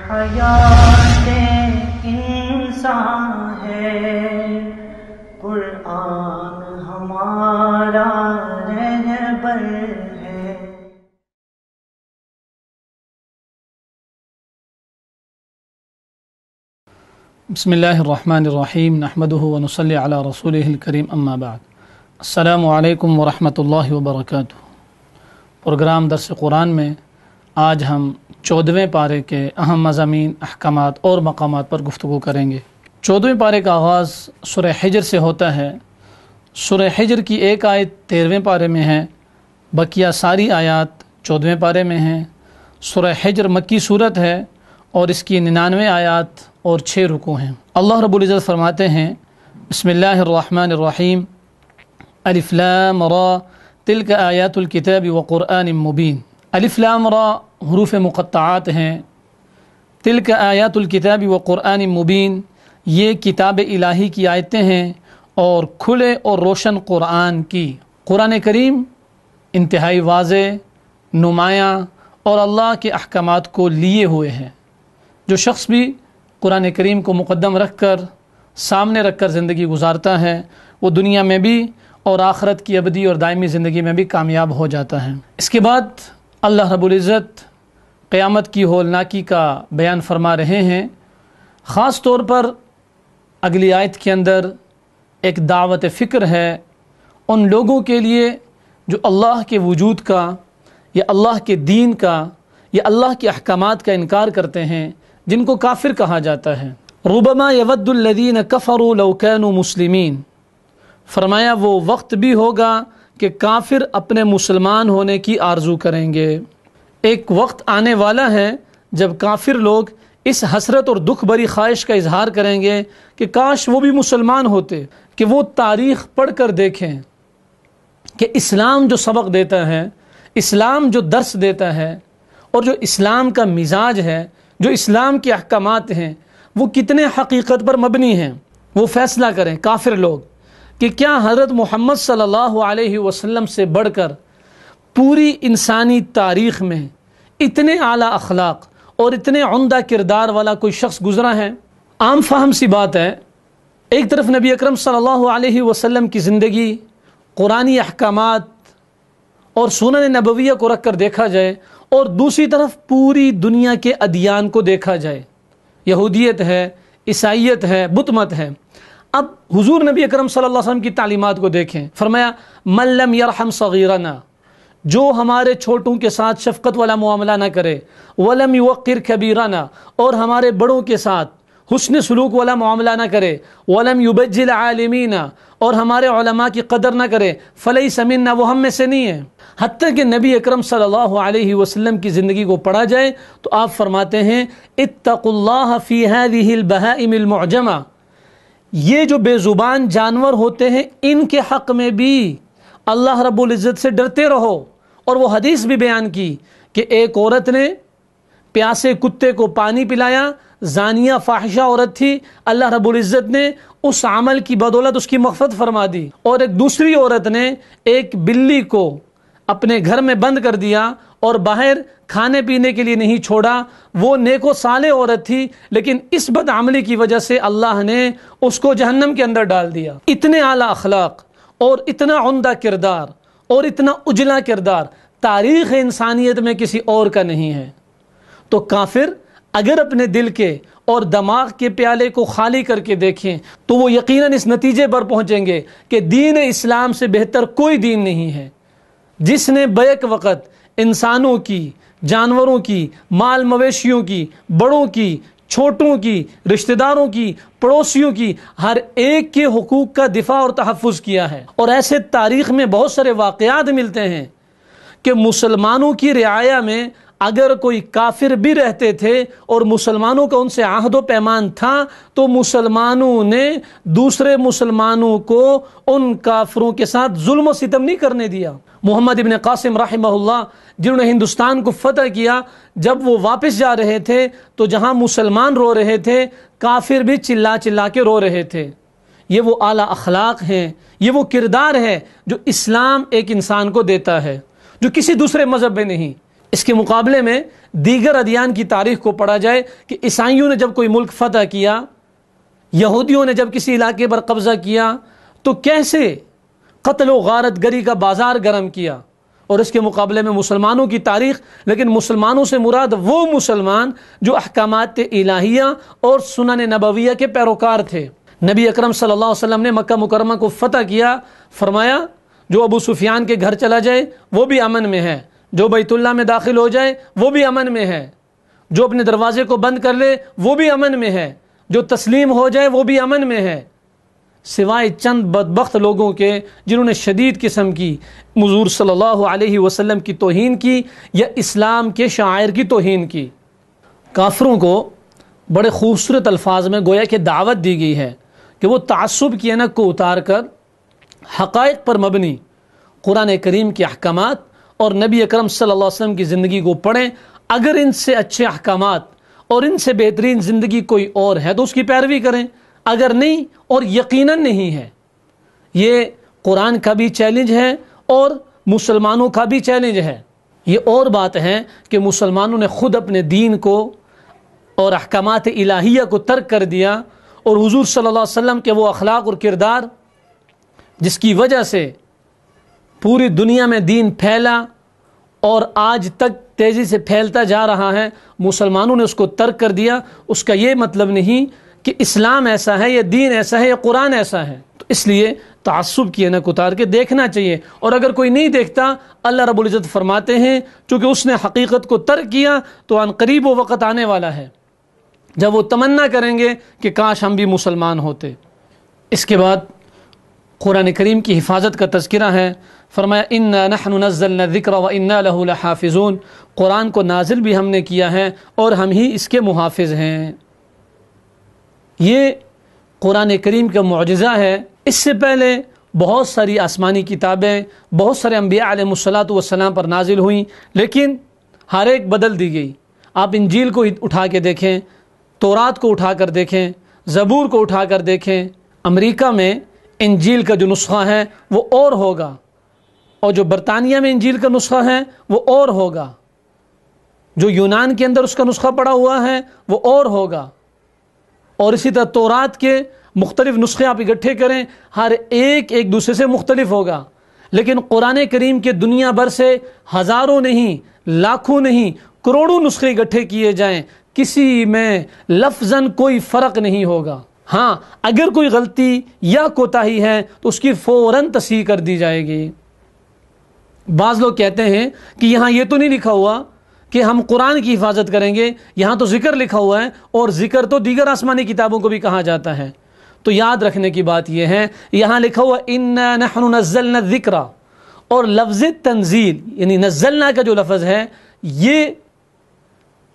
حیات انسان ہے، قرآن ہمارا رہبر ہے۔ بسم اللہ الرحمن الرحیم، نحمدہ ونصلی علی رسولہ الکریم، اما بعد۔ السلام علیکم ورحمۃ اللہ وبرکاتہ۔ پروگرام درس قرآن میں آج ہم 14ویں پارے کے اہم مضامین، احکامات اور مقامات پر گفتگو کریں گے۔ 14ویں پارے کا آغاز سورہ حجر سے ہوتا ہے۔ سورہ حجر کی ایک آیت 13ویں پارے میں ہے، بقیہ ساری آیات 14ویں پارے میں ہیں۔ سورہ حجر مکی صورت ہے اور اس کی 99 آیات اور 6 رکوع ہیں۔ اللہ رب العزت فرماتے ہیں، بسم اللہ الرحمن الرحیم، الف لام را تلک آیات الکتاب وقرآن مبین۔ الف لام را حروف مقطعات ہیں، تلک آیات الکتاب وقرآن مبین یہ کتاب الہی کی آیتیں ہیں اور کھلے اور روشن قرآن کی۔ قرآن کریم انتہائی واضح، نمایاں اور اللہ کے احکامات کو لیے ہوئے ہیں۔ جو شخص بھی قرآن کریم کو مقدم رکھ کر، سامنے رکھ کر زندگی گزارتا ہے، وہ دنیا میں بھی اور آخرت کی ابدی اور دائمی زندگی میں بھی کامیاب ہو جاتا ہے۔ اس کے بعد اللہ رب العزت قیامت کی ہولناکی کا بیان فرما رہے ہیں۔ خاص طور پر اگلی آیت کے اندر ایک دعوت فکر ہے ان لوگوں کے لیے جو اللہ کے وجود کا یا اللہ کے دین کا یا اللہ کے احکامات کا انکار کرتے ہیں، جن کو کافر کہا جاتا ہے۔ ربما یود الذین کفروا لو کانوا مسلمین، فرمایا وہ وقت بھی ہوگا کہ کافر اپنے مسلمان ہونے کی آرزو کریں گے۔ ایک وقت آنے والا ہے جب کافر لوگ اس حسرت اور دکھ بھری خواہش کا اظہار کریں گے کہ کاش وہ بھی مسلمان ہوتے، کہ وہ تاریخ پڑھ کر دیکھیں کہ اسلام جو سبق دیتا ہے، اسلام جو درس دیتا ہے، اور جو اسلام کا مزاج ہے، جو اسلام کے احکامات ہیں، وہ کتنے حقیقت پر مبنی ہیں۔ وہ فیصلہ کریں کافر لوگ کہ کیا حضرت محمد صلی اللہ علیہ وسلم سے بڑھ کر پوری انسانی تاریخ میں اتنے اعلیٰ اخلاق اور اتنے عمدہ کردار والا کوئی شخص گزرا ہے؟ عام فہم سی بات ہے، ایک طرف نبی اکرم صلی اللہ علیہ وسلم کی زندگی، قرآنی احکامات اور سنن نبویہ کو رکھ کر دیکھا جائے، اور دوسری طرف پوری دنیا کے ادیان کو دیکھا جائے، یہودیت ہے، عیسائیت ہے، بت مت ہے۔ اب حضور نبی اکرم صلی اللہ علیہ وسلم کی تعلیمات کو دیکھیں، فرمایا من لم یرحم صغیرنا، جو ہمارے چھوٹوں کے ساتھ شفقت والا معاملہ نہ کرے، ولم یوقر کبیرنا، اور ہمارے بڑوں کے ساتھ حسن سلوک والا معاملہ نہ کرے، ولم یبجل عالمینا، اور ہمارے علماء کی قدر نہ کرے، فلیس منا، وہ ہم میں سے نہیں ہے۔ حتیٰ کہ نبی اکرم صلی اللہ علیہ وسلم کی زندگی کو پڑھا جائے تو آپ فرماتے ہیں اتقوا اللہ فی ہذہ البہائم المعجمہ، یہ جو بے زبان جانور ہوتے ہیں ان کے حق میں بھی اللہ رب العزت سے ڈرتے رہو۔ اور وہ حدیث بھی بیان کی کہ ایک عورت نے پیاسے کتے کو پانی پلایا، زانیہ فاحشہ عورت تھی، اللہ رب العزت نے اس عمل کی بدولت اس کی مغفرت فرما دی۔ اور ایک دوسری عورت نے ایک بلی کو اپنے گھر میں بند کر دیا اور باہر کھانے پینے کے لیے نہیں چھوڑا، وہ نیک و صالح عورت تھی، لیکن اس بد عملی کی وجہ سے اللہ نے اس کو جہنم کے اندر ڈال دیا۔ اتنے اعلیٰ اخلاق اور اتنا عمدہ کردار اور اتنا اجلا کردار تاریخ انسانیت میں کسی اور کا نہیں ہے۔ تو کافر اگر اپنے دل کے اور دماغ کے پیالے کو خالی کر کے دیکھیں تو وہ یقیناً اس نتیجے پر پہنچیں گے کہ دین اسلام سے بہتر کوئی دین نہیں ہے، جس نے بیک وقت انسانوں کی، جانوروں کی، مال مویشیوں کی، بڑوں کی، چھوٹوں کی، رشتہ داروں کی، پڑوسیوں کی، ہر ایک کے حقوق کا دفاع اور تحفظ کیا ہے۔ اور ایسے تاریخ میں بہت سارے واقعات ملتے ہیں کہ مسلمانوں کی رعایا میں اگر کوئی کافر بھی رہتے تھے اور مسلمانوں کا ان سے عہد و پیمان تھا تو مسلمانوں نے دوسرے مسلمانوں کو ان کافروں کے ساتھ ظلم و ستم نہیں کرنے دیا۔ محمد ابن قاسم رحمہ اللہ جنہوں نے ہندوستان کو فتح کیا، جب وہ واپس جا رہے تھے تو جہاں مسلمان رو رہے تھے، کافر بھی چلا چلا کے رو رہے تھے۔ یہ وہ اعلیٰ اخلاق ہیں، یہ وہ کردار ہے جو اسلام ایک انسان کو دیتا ہے، جو کسی دوسرے مذہب میں نہیں۔ اس کے مقابلے میں دیگر ادیان کی تاریخ کو پڑھا جائے کہ عیسائیوں نے جب کوئی ملک فتح کیا، یہودیوں نے جب کسی علاقے پر قبضہ کیا تو کیسے قتل و غارت گری کا بازار گرم کیا، اور اس کے مقابلے میں مسلمانوں کی تاریخ، لیکن مسلمانوں سے مراد وہ مسلمان جو احکامات الہیہ اور سنن نبویہ کے پیروکار تھے۔ نبی اکرم صلی اللہ علیہ وسلم نے مکہ مکرمہ کو فتح کیا، فرمایا جو ابو سفیان کے گھر چلا جائے وہ بھی امن میں ہے، جو بیت اللہ میں داخل ہو جائے وہ بھی امن میں ہے، جو اپنے دروازے کو بند کر لے وہ بھی امن میں ہے، جو تسلیم ہو جائے وہ بھی امن میں ہے، سوائے چند بدبخت لوگوں کے جنہوں نے شدید قسم کی حضور صلی اللہ علیہ وسلم کی توہین کی یا اسلام کے شعائر کی توہین کی۔ کافروں کو بڑے خوبصورت الفاظ میں گویا کہ دعوت دی گئی ہے کہ وہ تعصب کی انک کو اتار کر حقائق پر مبنی قرآن کریم کے احکامات اور نبی اکرم صلی اللہ علیہ وسلم کی زندگی کو پڑھیں۔ اگر ان سے اچھے احکامات اور ان سے بہترین زندگی کوئی اور ہے تو اس کی پیروی کریں، اگر نہیں اور یقیناً نہیں ہے۔ یہ قرآن کا بھی چیلنج ہے اور مسلمانوں کا بھی چیلنج ہے۔ یہ اور بات ہے کہ مسلمانوں نے خود اپنے دین کو اور احکامات الہیہ کو ترک کر دیا، اور حضور صلی اللہ علیہ وسلم کے وہ اخلاق اور کردار جس کی وجہ سے پوری دنیا میں دین پھیلا اور آج تک تیزی سے پھیلتا جا رہا ہے، مسلمانوں نے اس کو ترک کر دیا۔ اس کا یہ مطلب نہیں کہ اسلام ایسا ہے یا دین ایسا ہے یا قرآن ایسا ہے، تو اس لیے تعصب کی انک اتار کے دیکھنا چاہیے، اور اگر کوئی نہیں دیکھتا اللہ رب العزت فرماتے ہیں چونکہ اس نے حقیقت کو ترک کیا تو ان قریب وہ وقت آنے والا ہے جب وہ تمنا کریں گے کہ کاش ہم بھی مسلمان ہوتے۔ اس کے بعد قرآن کریم کی حفاظت کا تذکرہ ہے، فرمایا انا نحن نزلنا الذکر وانا له لحافظون، قرآن کو نازل بھی ہم نے کیا ہے اور ہم ہی اس کے محافظ ہیں۔ یہ قرآن کریم کا معجزہ ہے۔ اس سے پہلے بہت ساری آسمانی کتابیں بہت سارے انبیاء علیہ الصلاۃ والسلام پر نازل ہوئیں، لیکن ہر ایک بدل دی گئی۔ آپ انجیل کو اٹھا کے دیکھیں، تورات کو اٹھا کر دیکھیں، زبور کو اٹھا کر دیکھیں۔ امریکہ میں انجیل کا جو نسخہ ہے وہ اور ہوگا، اور جو برطانیہ میں انجیل کا نسخہ ہے وہ اور ہوگا، جو یونان کے اندر اس کا نسخہ پڑا ہوا ہے وہ اور ہوگا، اور اسی طرح تورات کے مختلف نسخے آپ اکٹھے کریں، ہر ایک ایک دوسرے سے مختلف ہوگا۔ لیکن قرآن کریم کے دنیا بھر سے ہزاروں نہیں، لاکھوں نہیں، کروڑوں نسخے اکٹھے کیے جائیں، کسی میں لفظاً کوئی فرق نہیں ہوگا۔ ہاں اگر کوئی غلطی یا کوتاہی ہے تو اس کی فوراً تصحیح کر دی جائے گی۔ بعض لوگ کہتے ہیں کہ یہاں یہ تو نہیں لکھا ہوا کہ ہم قرآن کی حفاظت کریں گے، یہاں تو ذکر لکھا ہوا ہے، اور ذکر تو دیگر آسمانی کتابوں کو بھی کہا جاتا ہے۔ تو یاد رکھنے کی بات یہ ہے، یہاں لکھا ہوا انا نحن نزلنا الذکر، اور لفظ تنزیل یعنی نزلنا کا جو لفظ ہے یہ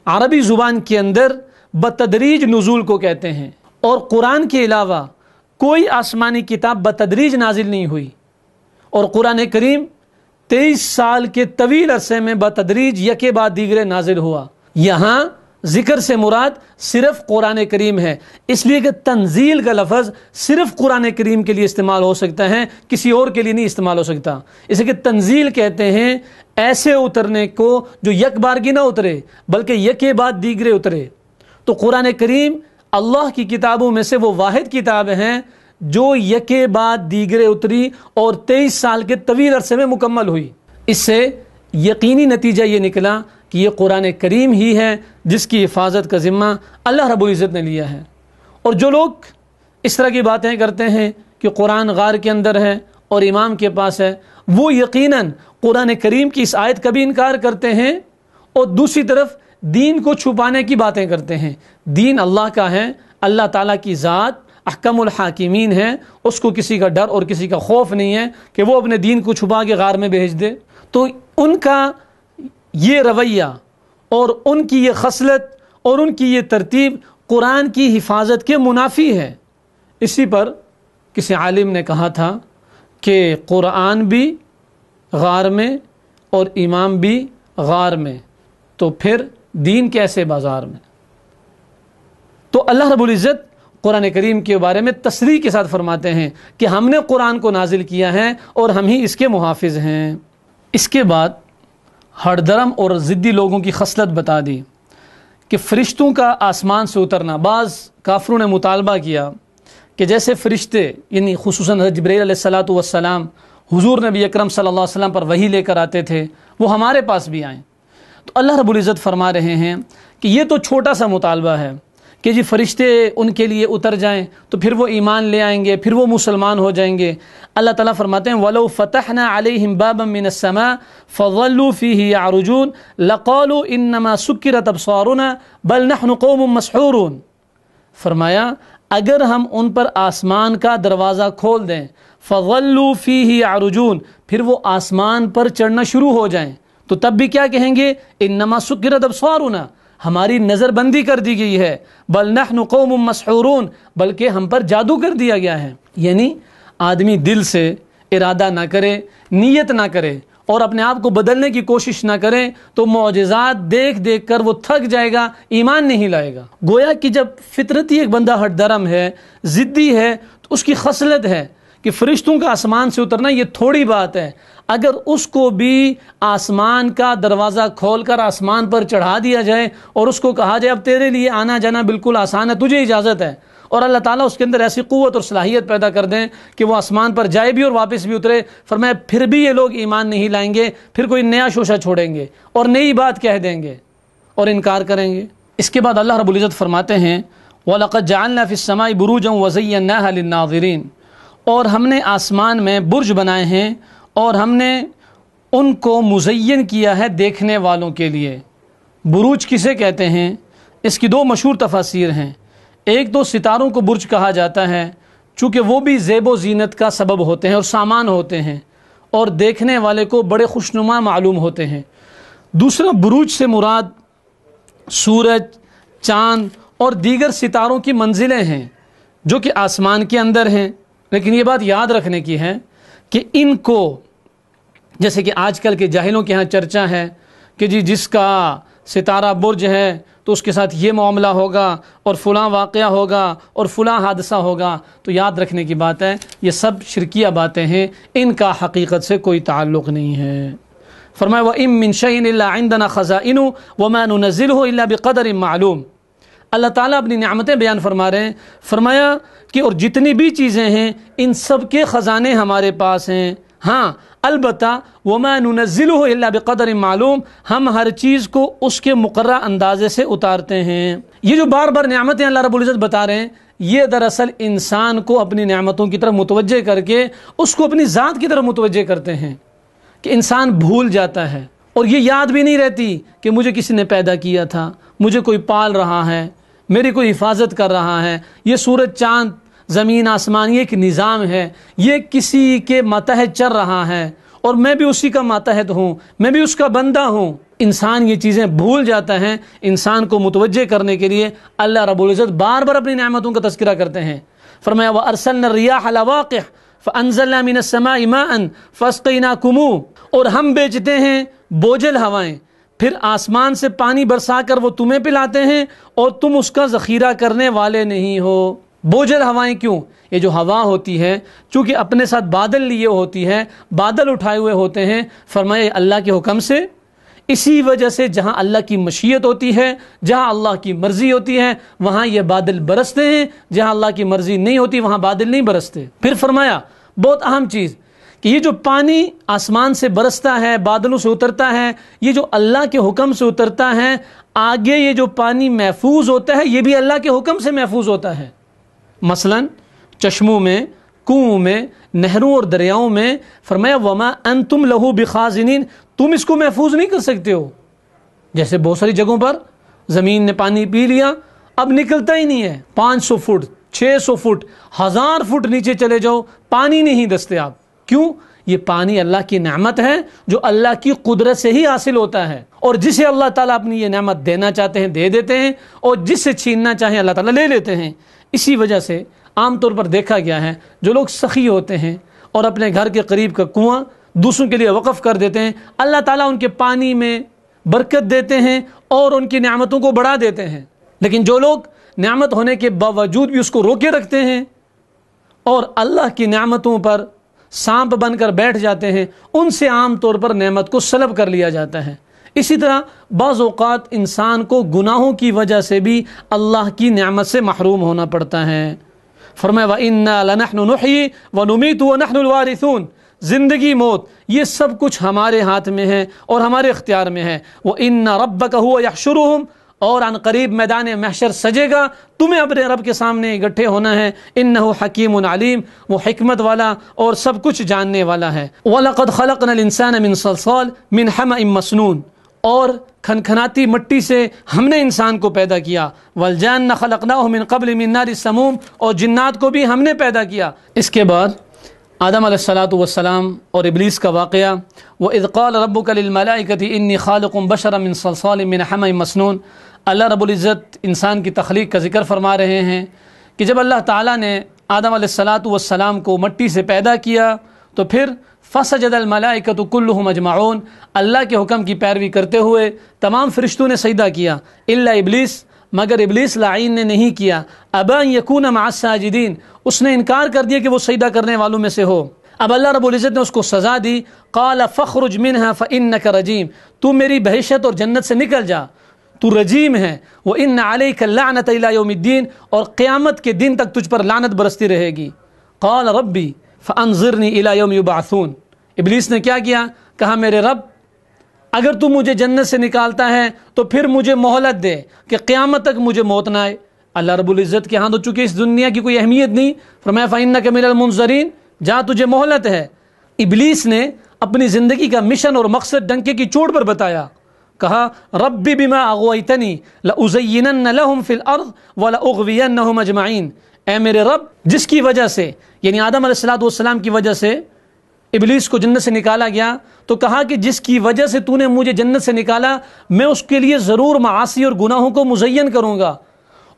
عربی زبان کے اندر بتدریج نزول کو کہتے ہیں، اور قرآن کے علاوہ کوئی آسمانی کتاب بتدریج نازل نہیں ہوئی، اور قرآن کریم 23 سال کے طویل عرصے میں بتدریج یکے بعد دیگرے نازل ہوا۔ یہاں ذکر سے مراد صرف قرآن کریم ہے، اس لیے کہ تنزیل کا لفظ صرف قرآن کریم کے لیے استعمال ہو سکتا ہے، کسی اور کے لیے نہیں استعمال ہو سکتا۔ اسے کہ تنزیل کہتے ہیں ایسے اترنے کو جو یک بارگی نہ اترے بلکہ یکے بعد دیگرے اترے۔ تو قرآن کریم اللہ کی کتابوں میں سے وہ واحد کتاب ہیں جو یکے بعد دیگرے اتری اور 23 سال کے طویل عرصے میں مکمل ہوئی۔ اس سے یقینی نتیجہ یہ نکلا کہ یہ قرآن کریم ہی ہے جس کی حفاظت کا ذمہ اللہ رب العزت نے لیا ہے۔ اور جو لوگ اس طرح کی باتیں کرتے ہیں کہ قرآن غار کے اندر ہے اور امام کے پاس ہے، وہ یقیناً قرآن کریم کی اس آیت کا بھی انکار کرتے ہیں، اور دوسری طرف دین کو چھپانے کی باتیں کرتے ہیں۔ دین اللہ کا ہے، اللہ تعالیٰ کی ذات احکم الحاکمین ہے، اس کو کسی کا ڈر اور کسی کا خوف نہیں ہے کہ وہ اپنے دین کو چھپا کے غار میں بھیج دے۔ تو ان کا یہ رویہ اور ان کی یہ خصلت اور ان کی یہ ترتیب قرآن کی حفاظت کے منافی ہے۔ اسی پر کسی عالم نے کہا تھا کہ قرآن بھی غار میں اور امام بھی غار میں، تو پھر دین کیسے بازار میں؟ تو اللہ رب العزت قرآن کریم کے بارے میں تصریح کے ساتھ فرماتے ہیں کہ ہم نے قرآن کو نازل کیا ہے اور ہم ہی اس کے محافظ ہیں۔ اس کے بعد ہٹ درم اور ضدی لوگوں کی خصلت بتا دی کہ فرشتوں کا آسمان سے اترنا. بعض کافروں نے مطالبہ کیا کہ جیسے فرشتے یعنی خصوصاً جبرائیل علیہ السلام حضور نبی اکرم صلی اللہ علیہ وسلم پر وحی لے کر آتے تھے، وہ ہمارے پاس بھی آئیں. تو اللہ رب العزت فرما رہے ہیں کہ یہ تو چھوٹا سا مطالبہ ہے کہ جی فرشتے ان کے لیے اتر جائیں تو پھر وہ ایمان لے آئیں گے، پھر وہ مسلمان ہو جائیں گے. اللہ تعالیٰ فرماتے ہیں وَلَوْ فَتَحْنَا عَلَيْهِمْ بَابًا مِّنَ السَّمَاءِ فَظَلُّوا فِيهِ يَعْرُجُونَ لَقَالُوا إِنَّمَا سُكِّرَتْ أَبْصَارُنَا بَلْ نَحْنُ قَوْمٌ مَسْحُورُونَ. فرمایا اگر ہم ان پر آسمان کا دروازہ کھول دیں، فَظَلُّوا فِيهِ يَعْرُجُونَ، پھر وہ آسمان پر چڑھنا شروع ہو جائیں تو تب بھی کیا کہیں گے؟ انما سکرت ابصارنا، ہماری نظر بندی کر دی گئی ہے. بل نحن قوم مسحورون، بلکہ ہم پر جادو کر دیا گیا ہے. یعنی آدمی دل سے ارادہ نہ کرے، نیت نہ کرے اور اپنے آپ کو بدلنے کی کوشش نہ کرے تو معجزات دیکھ دیکھ کر وہ تھک جائے گا، ایمان نہیں لائے گا. گویا کہ جب فطرتی ایک بندہ ہٹ درم ہے، ضدی ہے، تو اس کی خصلت ہے کہ فرشتوں کا آسمان سے اترنا یہ تھوڑی بات ہے. اگر اس کو بھی آسمان کا دروازہ کھول کر آسمان پر چڑھا دیا جائے اور اس کو کہا جائے اب تیرے لیے آنا جانا بالکل آسان ہے، تجھے اجازت ہے، اور اللہ تعالیٰ اس کے اندر ایسی قوت اور صلاحیت پیدا کر دیں کہ وہ آسمان پر جائے بھی اور واپس بھی اترے، فرمایا پھر بھی یہ لوگ ایمان نہیں لائیں گے، پھر کوئی نیا شوشہ چھوڑیں گے اور نئی بات کہہ دیں گے اور انکار کریں گے. اس کے بعد اللہ رب العزت فرماتے ہیں وَلَقَدْ جَعَلْنَا فِي السَّمَاءِ بُرُوجًا وَزَيَّنَّاهَا لِلنَّاظِرِينَ، اور ہم نے آسمان میں برج بنائے ہیں اور ہم نے ان کو مزین کیا ہے دیکھنے والوں کے لیے. بروج کسے کہتے ہیں؟ اس کی دو مشہور تفاسیر ہیں. ایک تو ستاروں کو برج کہا جاتا ہے چونکہ وہ بھی زیب و زینت کا سبب ہوتے ہیں اور سامان ہوتے ہیں اور دیکھنے والے کو بڑے خوشنما معلوم ہوتے ہیں. دوسرا بروج سے مراد سورج، چاند اور دیگر ستاروں کی منزلیں ہیں جو کہ آسمان کے اندر ہیں. لیکن یہ بات یاد رکھنے کی ہے کہ ان کو، جیسے کہ آج کل کے جاہلوں کے ہاں چرچا ہے کہ جی جس کا ستارہ برج ہے تو اس کے ساتھ یہ معاملہ ہوگا اور فلاں واقعہ ہوگا اور فلاں حادثہ ہوگا، تو یاد رکھنے کی بات ہے یہ سب شرکیہ باتیں ہیں، ان کا حقیقت سے کوئی تعلق نہیں ہے. فرمایا وَإِن مِّن شَيْءٍ إِلَّا عِندَنَا خَزَائِنُهُ وَمَا نُنَزِّلُهُ إِلَّا بِقَدَرٍ معلوم. اللہ تعالیٰ اپنی نعمتیں بیان فرما رہے ہیں. فرمایا کہ اور جتنی بھی چیزیں ہیں ان سب کے خزانے ہمارے پاس ہیں. ہاں البتہ وَمَا نُنَزِّلُهُ إِلَّا بِقَدَرٍ معلوم، ہم ہر چیز کو اس کے مقررہ اندازے سے اتارتے ہیں. یہ جو بار بار نعمتیں اللہ رب العزت بتا رہے ہیں یہ دراصل انسان کو اپنی نعمتوں کی طرف متوجہ کر کے اس کو اپنی ذات کی طرف متوجہ کرتے ہیں کہ انسان بھول جاتا ہے اور یہ یاد بھی نہیں رہتی کہ مجھے کسی نے پیدا کیا تھا، مجھے کوئی پال رہا ہے، میری کوئی حفاظت کر رہا ہے. یہ سورج، چاند، زمین، آسمان یہ ایک نظام ہے، یہ کسی کے ماتحت چل رہا ہے اور میں بھی اسی کا ماتحت ہوں، میں بھی اس کا بندہ ہوں. انسان یہ چیزیں بھول جاتا ہے. انسان کو متوجہ کرنے کے لیے اللہ رب العزت بار بار اپنی نعمتوں کا تذکرہ کرتے ہیں. فرمایا وَأَرْسَلْنَا الرِّيَاحَ لَوَاقِحَ فَأَنزَلْنَا مِنَ السَّمَاءِ مَاءً فَأَسْقَيْنَاكُمُوهُ، اور ہم بیچتے ہیں بوجھل ہوائیں، پھر آسمان سے پانی برسا کر وہ تمہیں پلاتے ہیں اور تم اس کا ذخیرہ کرنے والے نہیں ہو. بوجھل ہوائیں کیوں؟ یہ جو ہوا ہوتی ہے چونکہ اپنے ساتھ بادل لیے ہوتی ہے، بادل اٹھائے ہوئے ہوتے ہیں، فرمائے اللہ کے حکم سے. اسی وجہ سے جہاں اللہ کی مشیت ہوتی ہے، جہاں اللہ کی مرضی ہوتی ہے وہاں یہ بادل برستے ہیں، جہاں اللہ کی مرضی نہیں ہوتی وہاں بادل نہیں برستے. پھر فرمایا بہت اہم چیز کہ یہ جو پانی آسمان سے برستا ہے، بادلوں سے اترتا ہے، یہ جو اللہ کے حکم سے اترتا ہے، آگے یہ جو پانی محفوظ ہوتا ہے یہ بھی اللہ کے حکم سے محفوظ ہوتا ہے. مثلا چشموں میں، کنووں میں، نہروں اور دریاؤں میں فرمایا وَمَا أَنْتُمْ لَهُ بِخَازِنِينَ، تم اس کو محفوظ نہیں کر سکتے ہو. جیسے بہت ساری جگہوں پر زمین نے پانی پی لیا اب نکلتا ہی نہیں ہے، 500 فٹ 600 فٹ 1000 فٹ نیچے چلے جاؤ پانی نہیں دستیاب. کیوں؟ یہ پانی اللہ کی نعمت ہے جو اللہ کی قدرت سے ہی حاصل ہوتا ہے، اور جسے اللہ تعالیٰ اپنی یہ نعمت دینا چاہتے ہیں دے دیتے ہیں اور جس سے چھیننا چاہیں اللہ تعالیٰ لے لیتے ہیں. اسی وجہ سے عام طور پر دیکھا گیا ہے جو لوگ سخی ہوتے ہیں اور اپنے گھر کے قریب کا کنواں دوسروں کے لیے وقف کر دیتے ہیں، اللہ تعالیٰ ان کے پانی میں برکت دیتے ہیں اور ان کی نعمتوں کو بڑھا دیتے ہیں. لیکن جو لوگ نعمت ہونے کے باوجود بھی اس کو روکے رکھتے ہیں اور اللہ کی نعمتوں پر سانپ بن کر بیٹھ جاتے ہیں، ان سے عام طور پر نعمت کو سلب کر لیا جاتا ہے۔ اسی طرح بعض اوقات انسان کو گناہوں کی وجہ سے بھی اللہ کی نعمت سے محروم ہونا پڑتا ہے۔ فرمایا وَإِنَّا لَنَحْنُ نُحْيِي وَنُمِيتُ وَنَحْنُ الْوَارِثُونَ، زندگی موت یہ سب کچھ ہمارے ہاتھ میں ہے اور ہمارے اختیار میں ہے۔ وَإِنَّ رَبَّكَ هُوَ يَحْشُرُهُمْ، اور عن قریب میدان محشر سجے گا، تمہیں اپنے رب کے سامنے اکٹھے ہونا ہے۔ انہ حکیم علیم، وہ حکمت والا اور سب کچھ جاننے والا ہے۔ وَلَقَدْ خَلَقْنَا الْإِنسَانَ مِنْ صَلْصَالٍ مِنْ حَمَإٍ مَسْنُونٍ، اور کھنکھناتی مٹی سے ہم نے انسان کو پیدا کیا۔ وَالْجَانَّ خَلَقْنَاهُ مِنْ قَبْلِ مِنْ نَارِ السَّمُومِ، اور جنات کو بھی ہم نے پیدا کیا۔ اس کے بعد آدم علیہ الصلاۃ والسلام اور ابلیس کا واقعہ۔ وَإِذْ قَالَ رَبُّكَ لِلْمَلَائِكَةِ إِنِّي خَالِقٌ بَشَرًا مِنْ صَلْصَالٍ مِنْ حَمَإٍ مَسْنُونٍ، اللہ رب العزت انسان کی تخلیق کا ذکر فرما رہے ہیں کہ جب اللہ تعالیٰ نے آدم علیہ الصلاۃ والسلام کو مٹی سے پیدا کیا تو پھر فسجد الملائکۃ کلہم اجمعون، اللہ کے حکم کی پیروی کرتے ہوئے تمام فرشتوں نے سجدہ کیا الا ابلیس، مگر ابلیس لعین نے نہیں کیا۔ ابا ان یکون مع الساجدین، اس نے انکار کر دیا کہ وہ سجدہ کرنے والوں میں سے ہو۔ اب اللہ رب العزت نے اس کو سزا دی، قال فاخرج منها فانک رجیم، تو میری بہشت اور جنت سے نکل جا، تو رجیم ہے۔ وان علیک اللعنۃ الی یوم الدین، اور قیامت کے دن تک تجھ پر لعنت برستی رہے گی۔ قال ربی فانظرنی الی یوم یبعثون، ابلیس نے کیا کیا؟ کہا میرے رب اگر تو مجھے جنت سے نکالتا ہے تو پھر مجھے مہلت دے کہ قیامت تک مجھے موت نہ آئے۔ اللہ رب العزت کے ہاں تو چونکہ اس دنیا کی کوئی اہمیت نہیں، فرمایا فإنک من المنظرین، جا تجھے مہلت ہے۔ ابلیس نے اپنی زندگی کا مشن اور مقصد ڈنکے کی چوٹ پر بتایا، کہا ربی بما اغویتنی لأزینن لهم فی الارض ولأغوینہم اجمعین، اے میرے رب جس کی وجہ سے، یعنی آدم علیہ الصلوۃ والسلام کی وجہ سے ابلیس کو جنت سے نکالا گیا، تو کہا کہ جس کی وجہ سے تو نے مجھے جنت سے نکالا میں اس کے لیے ضرور معاصی اور گناہوں کو مزین کروں گا،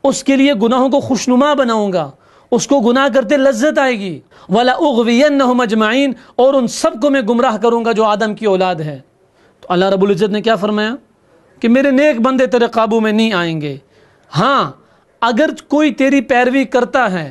اس کے لیے گناہوں کو خوشنما بناؤں گا، اس کو گناہ کرتے لذت آئے گی۔ وَلَأُغْوِيَنَّهُمْ أَجْمَعِينَ، اور ان سب کو میں گمراہ کروں گا جو آدم کی اولاد ہے۔ تو اللہ رب العزت نے کیا فرمایا کہ میرے نیک بندے تیرے قابو میں نہیں آئیں گے، ہاں اگر کوئی تیری پیروی کرتا ہے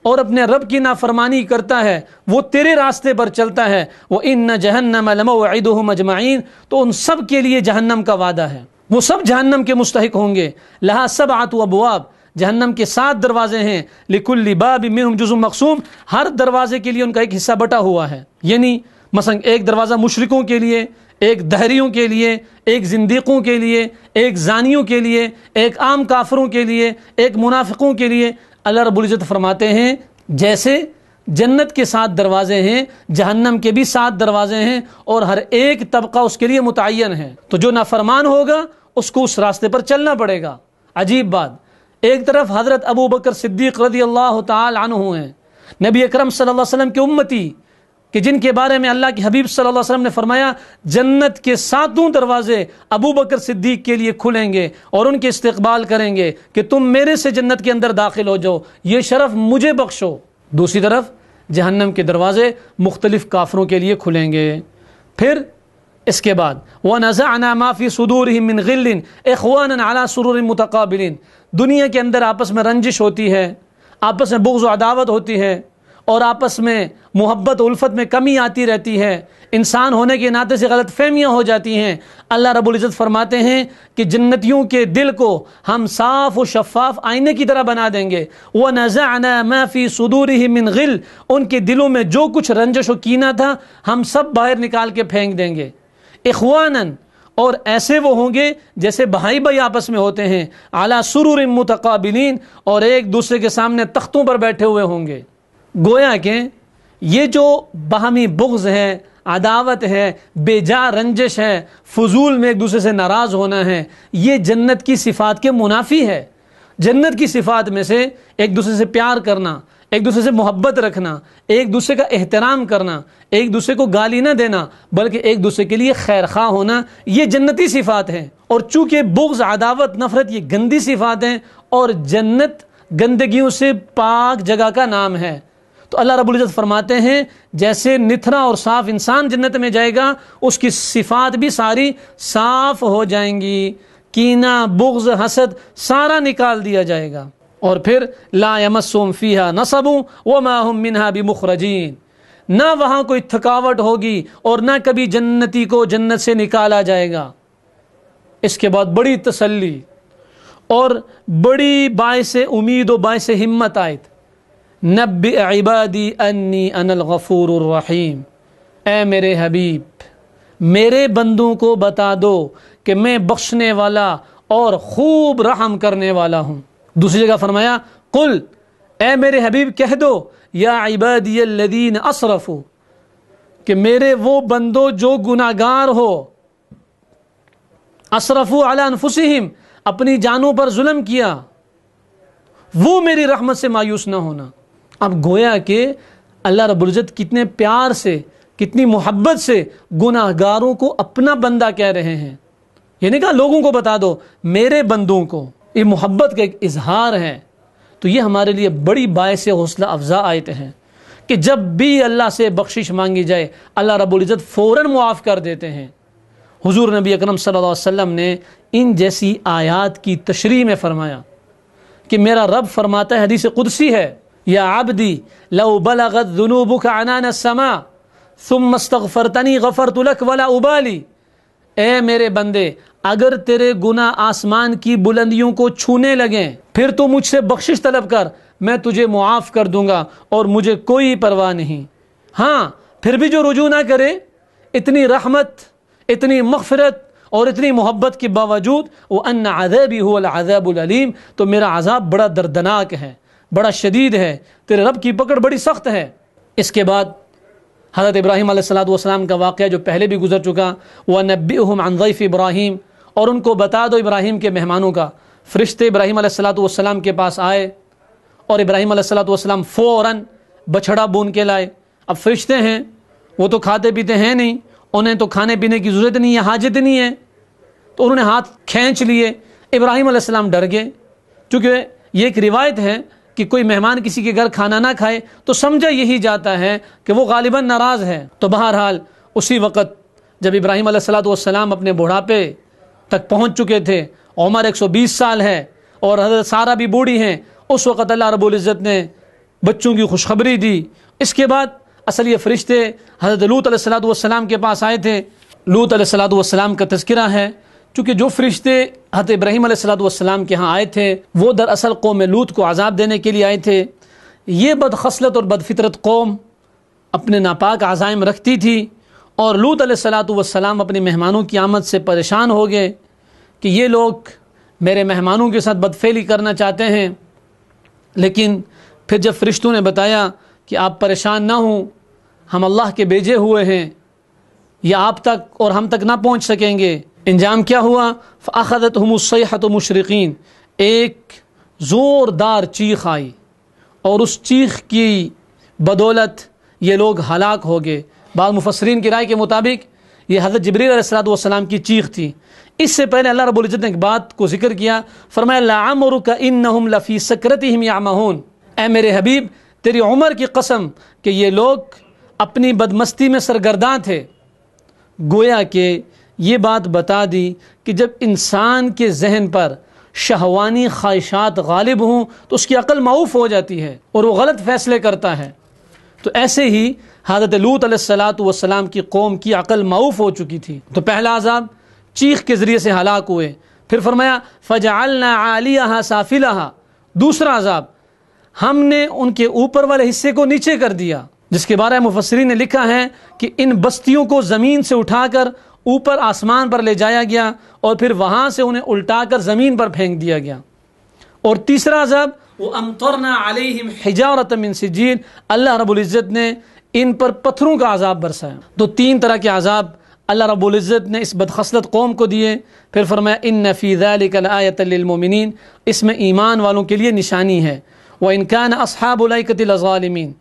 اور اپنے رب کی نافرمانی کرتا ہے، وہ تیرے راستے پر چلتا ہے، وَإِنَّ جَهَنَّمَ لَمَوْعِدُهُمْ أَجْمَعِينَ، تو ان سب کے لیے جہنم کا وعدہ ہے، وہ سب جہنم کے مستحق ہوں گے۔ لَهَا سَبْعَةُ أَبْوَابٍ، جہنم کے 7 دروازے ہیں، لِكُلِّ بَابٍ مِّنْهُمْ جُزْءٌ مَقْسُومٌ، ہر دروازے کے لیے ان کا ایک حصہ بٹا ہوا ہے، یعنی مثلا ایک دروازہ مشرکوں کے لیے، ایک دہریوں کے لیے، ایک زندیقوں کے لیے، ایک زانیوں کے لیے، ایک عام کافروں کے لیے، ایک منافقوں کے لیے۔ اللہ رب العزت فرماتے ہیں جیسے جنت کے 7 دروازے ہیں، جہنم کے بھی 7 دروازے ہیں، اور ہر ایک طبقہ اس کے لیے متعین ہے، تو جو نافرمان ہوگا اس کو اس راستے پر چلنا پڑے گا۔ عجیب بات، ایک طرف حضرت ابو بکر صدیق رضی اللہ تعالی عنہ ہیں، نبی اکرم صلی اللہ علیہ وسلم کے امتی، کہ جن کے بارے میں اللہ کے حبیب صلی اللہ علیہ وسلم نے فرمایا جنت کے 7 دروازے ابو بکر صدیق کے لیے کھلیں گے اور ان کے استقبال کریں گے کہ تم میرے سے جنت کے اندر داخل ہو جاؤ، یہ شرف مجھے بخشو۔ دوسری طرف جہنم کے دروازے مختلف کافروں کے لیے کھلیں گے۔ پھر اس کے بعد وَنَزَعْنَا مَا فِي صُدُورِهِم مِّن غِلٍّ إِخْوَانًا عَلَى سُرُرٍ مُتَقَابِلِينَ، دنیا کے اندر آپس میں رنجش ہوتی ہے، آپس میں بغض و عداوت ہوتی ہے، اور آپس میں محبت و الفت میں کمی آتی رہتی ہے، انسان ہونے کے ناطے سے غلط فہمیاں ہو جاتی ہیں۔ اللہ رب العزت فرماتے ہیں کہ جنتیوں کے دل کو ہم صاف و شفاف آئینے کی طرح بنا دیں گے۔ وَنَزَعْنَا مَا فِي صُدُورِهِم مِّن غِلٍّ، ان کے دلوں میں جو کچھ رنجش و کینہ تھا ہم سب باہر نکال کے پھینک دیں گے۔ اخواناً، اور ایسے وہ ہوں گے جیسے بھائی بھائی آپس میں ہوتے ہیں، عَلَى سُرُرٍ مُتَقَابِلِينَ، اور ایک دوسرے کے سامنے تختوں پر بیٹھے ہوئے ہوں گے۔ گویا کہ یہ جو باہمی بغض ہے، عداوت ہے، بے جا رنجش ہے، فضول میں ایک دوسرے سے ناراض ہونا ہے، یہ جنت کی صفات کے منافی ہے۔ جنت کی صفات میں سے ایک دوسرے سے پیار کرنا، ایک دوسرے سے محبت رکھنا، ایک دوسرے کا احترام کرنا، ایک دوسرے کو گالی نہ دینا بلکہ ایک دوسرے کے لیے خیر خواہ ہونا، یہ جنتی صفات ہیں۔ اور چونکہ بغض، عداوت، نفرت یہ گندی صفات ہیں، اور جنت گندگیوں سے پاک جگہ کا نام ہے، تو اللہ رب العزت فرماتے ہیں جیسے نتھرا اور صاف انسان جنت میں جائے گا اس کی صفات بھی ساری صاف ہو جائیں گی، کینہ، بغض، حسد سارا نکال دیا جائے گا۔ اور پھر لا یمسہم فیہا نصب وما ہم منہا بمخرجین، نہ وہاں کوئی تھکاوٹ ہوگی اور نہ کبھی جنتی کو جنت سے نکالا جائے گا۔ اس کے بعد بڑی تسلی اور بڑی باعث امید و باعث ہمت آیت، نبئ عبادی انی انا الغفور الرحیم، اے میرے حبیب میرے بندوں کو بتا دو کہ میں بخشنے والا اور خوب رحم کرنے والا ہوں۔ دوسری جگہ فرمایا قل، اے میرے حبیب کہہ دو، یا عبادی الذین اسرفوا، کہ میرے وہ بندو جو گناہگار ہو، اسرفوا علی انفسہم، اپنی جانوں پر ظلم کیا، وہ میری رحمت سے مایوس نہ ہونا۔ اب گویا کہ اللہ رب العزت کتنے پیار سے، کتنی محبت سے گناہگاروں کو اپنا بندہ کہہ رہے ہیں۔ یعنی کہا لوگوں کو بتا دو، میرے بندوں کو، یہ محبت کا ایک اظہار ہے۔ تو یہ ہمارے لیے بڑی باعث حوصلہ افزا آیت ہے کہ جب بھی اللہ سے بخشش مانگی جائے اللہ رب العزت فوراً معاف کر دیتے ہیں۔ حضور نبی اکرم صلی اللہ علیہ وسلم نے ان جیسی آیات کی تشریح میں فرمایا کہ میرا رب فرماتا ہے، حدیث قدسی ہے، یا عبدی لو بلغت ذنوبک عنان السماء ثم استغفرتنی غفرت لک ولا ابالی، اے میرے بندے اگر تیرے گناہ آسمان کی بلندیوں کو چھونے لگیں پھر تو مجھ سے بخشش طلب کر، میں تجھے معاف کر دوں گا اور مجھے کوئی پرواہ نہیں۔ ہاں پھر بھی جو رجوع نہ کرے، اتنی رحمت، اتنی مغفرت اور اتنی محبت کے باوجود، وَأَنَّ عَذَابِي هُوَ الْعَذَابُ الْعَلِيمُ، تو میرا عذاب بڑا دردناک ہے، بڑا شدید ہے، تیرے رب کی پکڑ بڑی سخت ہے۔ اس کے بعد حضرت ابراہیم علیہ السلام کا واقعہ جو پہلے بھی گزر چکا، وَنَبِّئْهُمْ عَنْ ضَيْفِ ابراہیم، اور ان کو بتا دو ابراہیم کے مہمانوں کا۔ فرشتے ابراہیم علیہ السلام کے پاس آئے اور ابراہیم علیہ السلام فوراً بچھڑا بون کے لائے۔ اب فرشتے ہیں، وہ تو کھاتے پیتے ہیں نہیں، انہیں تو کھانے پینے کی ضرورت نہیں ہے، حاجت نہیں ہے، تو انہوں نے ہاتھ کھینچ لیے۔ ابراہیم علیہ السلام ڈر گئے، چونکہ یہ ایک روایت ہے کہ کوئی مہمان کسی کے گھر کھانا نہ کھائے تو سمجھا یہی جاتا ہے کہ وہ غالباً ناراض ہے۔ تو بہرحال اسی وقت جب ابراہیم علیہ السلام اپنے بڑھاپے تک پہنچ چکے تھے، عمر 120 سال ہے اور حضرت سارہ بھی بوڑھی ہیں، اس وقت اللہ رب العزت نے بچوں کی خوشخبری دی۔ اس کے بعد اصل یہ فرشتے حضرت لوط علیہ السلام کے پاس آئے تھے۔ لوط علیہ السلام کا تذکرہ ہے، چونکہ جو فرشتے حضرت ابراہیم علیہ السلام کے ہاں آئے تھے وہ دراصل قوم لوط کو عذاب دینے کے لیے آئے تھے۔ یہ بدخصلت اور بدفطرت قوم اپنے ناپاک عزائم رکھتی تھی، اور لوط علیہ السلام اپنے مہمانوں کی آمد سے پریشان ہو گئے کہ یہ لوگ میرے مہمانوں کے ساتھ بدفعلی کرنا چاہتے ہیں۔ لیکن پھر جب فرشتوں نے بتایا کہ آپ پریشان نہ ہوں، ہم اللہ کے بھیجے ہوئے ہیں، یہ آپ تک اور ہم تک نہ پہنچ سکیں گے۔ انجام کیا ہوا؟ فَأَخَذَتْهُمُ الصَّيْحَةُ مُشْرِقِينَ، ایک زوردار چیخ آئی اور اس چیخ کی بدولت یہ لوگ ہلاک ہو گئے۔ بعض مفسرین کی رائے کے مطابق یہ حضرت جبریل علیہ السلام کی چیخ تھی۔ اس سے پہلے اللہ رب العزت نے ایک بات کو ذکر کیا، فرمایا لَعَمْرُكَ إِنَّهُمْ لَفِي سَكْرَتِهِمْ يَعْمَهُونَ، اے میرے حبیب تیری عمر کی قسم کہ یہ لوگ اپنی بدمستی میں سرگرداں تھے۔ گویا کہ یہ بات بتا دی کہ جب انسان کے ذہن پر شہوانی خواہشات غالب ہوں تو اس کی عقل معوف ہو جاتی ہے اور وہ غلط فیصلے کرتا ہے۔ تو ایسے ہی حضرت لوط علیہ السلام کی قوم کی عقل معوف ہو چکی تھی۔ تو پہلا عذاب چیخ کے ذریعے سے ہلاک ہوئے، پھر فرمایا فَجَعَلْنَا عَالِيَهَا سَافِلَهَا، دوسرا عذاب ہم نے ان کے اوپر والے حصے کو نیچے کر دیا، جس کے بارے میں مفسرین نے لکھا ہے کہ ان بستیوں کو زمین سے اٹھا کر اوپر آسمان پر لے جایا گیا اور پھر وہاں سے انہیں الٹا کر زمین پر پھینک دیا گیا۔ اور تیسرا عذاب وَأَمْطَرْنَا عَلَيْهِمْ حِجَارَةً مِّن سِجِّيلٍ، اللہ رب العزت نے ان پر پتھروں کا عذاب برسایا۔ تو تین طرح کے عذاب اللہ رب العزت نے اس بدخصلت قوم کو دیے۔ پھر فرمایا ان فی ذلک لآیۃ للمؤمنین، اس میں ایمان والوں کے لیے نشانی ہے۔ وإن كان اصحاب الایکۃ لظالمین،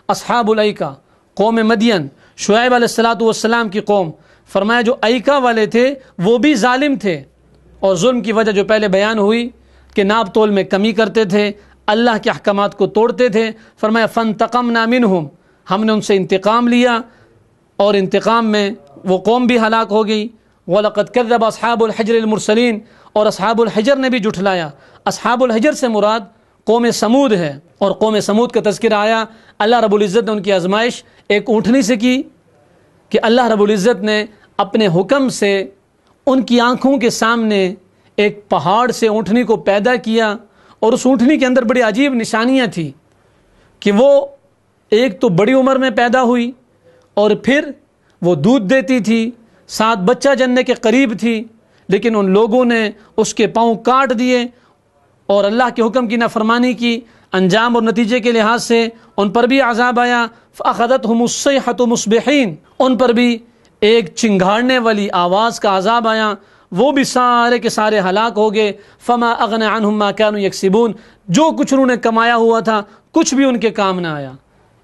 اصحاب الایکہ قوم مدین، شعیب علیہ السلام کی قوم، فرمایا جو ایکہ والے تھے وہ بھی ظالم تھے، اور ظلم کی وجہ جو پہلے بیان ہوئی کہ ناپ تول میں کمی کرتے تھے، اللہ کے احکامات کو توڑتے تھے۔ فرمایا فانتقمنا منہم، ہم نے ان سے انتقام لیا، اور انتقام میں وہ قوم بھی ہلاک ہو گئی۔ وَلَقَدْ كَذَّبَ أَصْحَابُ الْحِجْرِ الْمُرْسَلِينَ، اور اصحاب الحجر نے بھی جھٹلایا۔ اصحاب الحجر سے مراد قوم سمود ہے۔ اور قوم سمود کا تذکرہ آیا، اللہ رب العزت نے ان کی آزمائش ایک اونٹنی سے کی کہ اللہ رب العزت نے اپنے حکم سے ان کی آنکھوں کے سامنے ایک پہاڑ سے اونٹنی کو پیدا کیا، اور اس اونٹنی کے اندر بڑی عجیب نشانیاں تھیں کہ وہ ایک تو بڑی عمر میں پیدا ہوئی، اور پھر وہ دودھ دیتی تھی، 7 بچہ جننے کے قریب تھی، لیکن ان لوگوں نے اس کے پاؤں کاٹ دیے اور اللہ کے حکم کی نافرمانی کی۔ انجام اور نتیجے کے لحاظ سے ان پر بھی عذاب آیا، فأخذتهم الصيحة مصبحين، ان پر بھی ایک چنگھاڑنے والی آواز کا عذاب آیا، وہ بھی سارے کے سارے ہلاک ہو گئے۔ فما اغنى عنهم ما كانوا يكسبون، جو کچھ انہوں نے کمایا ہوا تھا کچھ بھی ان کے کام نہ آیا۔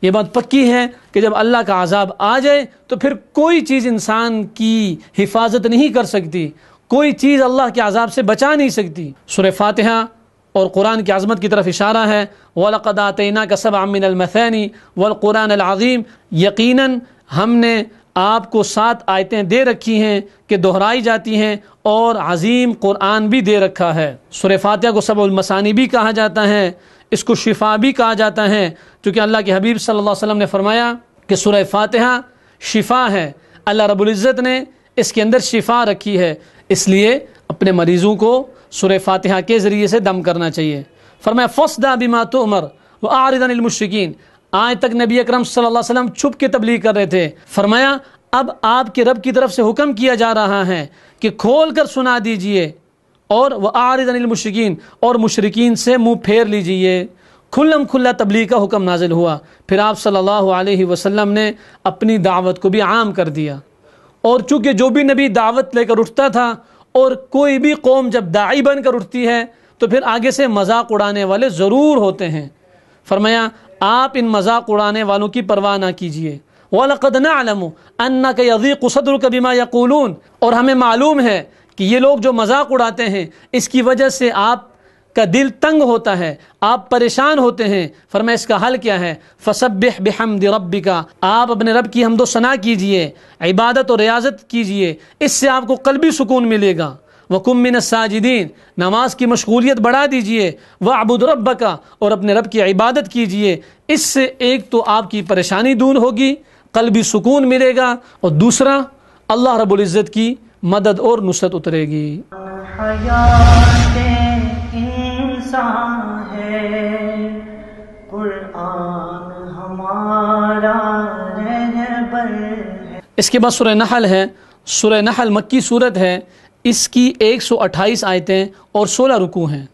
یہ بات پکی ہے کہ جب اللہ کا عذاب آ جائے تو پھر کوئی چیز انسان کی حفاظت نہیں کر سکتی، کوئی چیز اللہ کے عذاب سے بچا نہیں سکتی۔ سورہ فاتحہ اور قرآن کی عظمت کی طرف اشارہ ہے، وَلَقَدْ آتَيْنَاكَ سَبْعًا مِّنَ الْمَثَانِي وَالْقُرْآنَ الْعَظِيمِ، یقیناً ہم نے آپ کو 7 آیتیں دے رکھی ہیں کہ دہرائی جاتی ہیں، اور عظیم قرآن بھی دے رکھا ہے۔ سورہ فاتحہ کو سبع المثانی بھی کہا جاتا ہے، اس کو شفا بھی کہا جاتا ہے، کیونکہ اللہ کے حبیب صلی اللہ علیہ وسلم نے فرمایا کہ سورہ فاتحہ شفا ہے، اللہ رب العزت نے اس کے اندر شفا رکھی ہے، اس لیے اپنے مریضوں کو سورہ فاتحہ کے ذریعے سے دم کرنا چاہیے۔ فرمایا فَاصْدَعْ بِمَا تُؤْمَرُ وَأَعْرِضْ عَنِ الْمُشْرِكِينَ، آج تک نبی اکرم صلی اللہ علیہ وسلم چھپ کے تبلیغ کر رہے تھے، فرمایا اب آپ کے رب کی طرف سے حکم کیا جا رہا ہے کہ کھول کر سنا دیجئے، اور وَأَعْرِضْ عَنِ الْمُشْرِكِينَ، اور مشرکین سے منہ پھیر لیجئے۔ کھلم کھلا تبلیغ کا حکم نازل ہوا، پھر آپ صلی اللہ علیہ وسلم نے اپنی دعوت کو بھی عام کر دیا، اور چونکہ جو بھی نبی دعوت لے کر اٹھتا تھا، اور کوئی بھی قوم جب داعی بن کر اٹھتی ہے تو پھر آگے سے مذاق اڑانے والے ضرور ہوتے ہیں، فرمایا آپ ان مذاق اڑانے والوں کی پرواہ نہ کیجیے۔ وَلَقَدْ نَعْلَمُ أَنَّكَ يَضِيقُ صَدْرُكَ بِمَا يَقُولُونَ، اور ہمیں معلوم ہے کہ یہ لوگ جو مذاق اڑاتے ہیں اس کی وجہ سے آپ کا دل تنگ ہوتا ہے، آپ پریشان ہوتے ہیں۔ فرمایا اس کا حل کیا ہے؟ فَسَبِّحْ بِحَمْدِ رَبِّكَ، آپ اپنے رب کی حمد و ثنا کیجئے، عبادت اور ریاضت کیجئے، اس سے آپ کو قلبی سکون ملے گا۔ وَقُم مِّنَ السَّاجِدِينَ، نماز کی مشغولیت بڑھا دیجئے۔ وَاعْبُدْ رَبَّكَ، اور اپنے رب کی عبادت کیجئے، اس سے ایک تو آپ کی پریشانی دور ہوگی، قلبی سکون ملے گا، اور دوسرا اللہ رب العزت کی مدد اور نصرت اترے گی۔ حیات انسان ہے قرآن ہمارا رہبر ہے۔ اس کے بعد سورہ نحل ہے۔ سورہ نحل مکی صورت ہے، اس کی 128 آیتیں اور 16 رکوع ہیں۔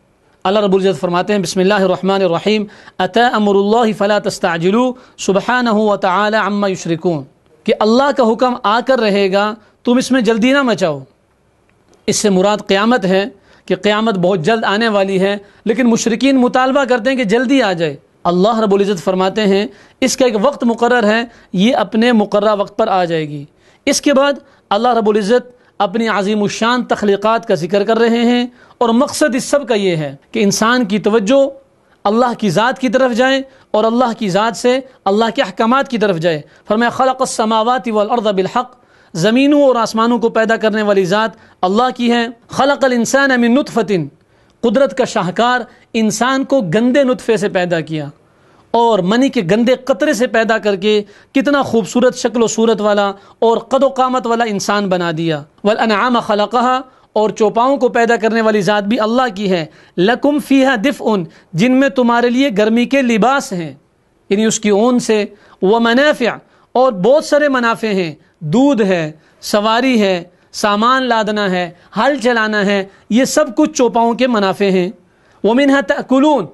اللہ رب العزت فرماتے ہیں بسم اللہ الرحمن الرحیم، اتی امر اللہ فلا تستعجلوا سبحانہ وتعالی عما یشرکون، کہ اللہ کا حکم آ کر رہے گا، تم اس میں جلدی نہ مچاؤ۔ اس سے مراد قیامت ہے کہ قیامت بہت جلد آنے والی ہے، لیکن مشرکین مطالبہ کرتے ہیں کہ جلدی آ جائے۔ اللہ رب العزت فرماتے ہیں اس کا ایک وقت مقرر ہے، یہ اپنے مقررہ وقت پر آ جائے گی۔ اس کے بعد اللہ رب العزت اپنی عظیم الشان تخلیقات کا ذکر کر رہے ہیں، اور مقصد اس سب کا یہ ہے کہ انسان کی توجہ اللہ کی ذات کی طرف جائے، اور اللہ کی ذات سے اللہ کے احکامات کی طرف جائے۔ فرمایا خلق السماوات والارض بالحق، زمینوں اور آسمانوں کو پیدا کرنے والی ذات اللہ کی ہے۔ خلق الانسان من نطفۃ، قدرت کا شاہکار انسان کو گندے نطفے سے پیدا کیا، اور منی کے گندے قطرے سے پیدا کر کے کتنا خوبصورت شکل و صورت والا اور قد و قامت والا انسان بنا دیا۔ والانعام خلقها، اور چوپاؤں کو پیدا کرنے والی ذات بھی اللہ کی ہے۔ لکم فیہا دفء، جن میں تمہارے لیے گرمی کے لباس ہیں، یعنی اس کی اون سے۔ ومنافع، اور بہت سارے منافع ہیں، دودھ ہے، سواری ہے، سامان لادنا ہے، ہل چلانا ہے، یہ سب کچھ چوپاؤں کے منافع ہیں۔ ومنها تأکلون،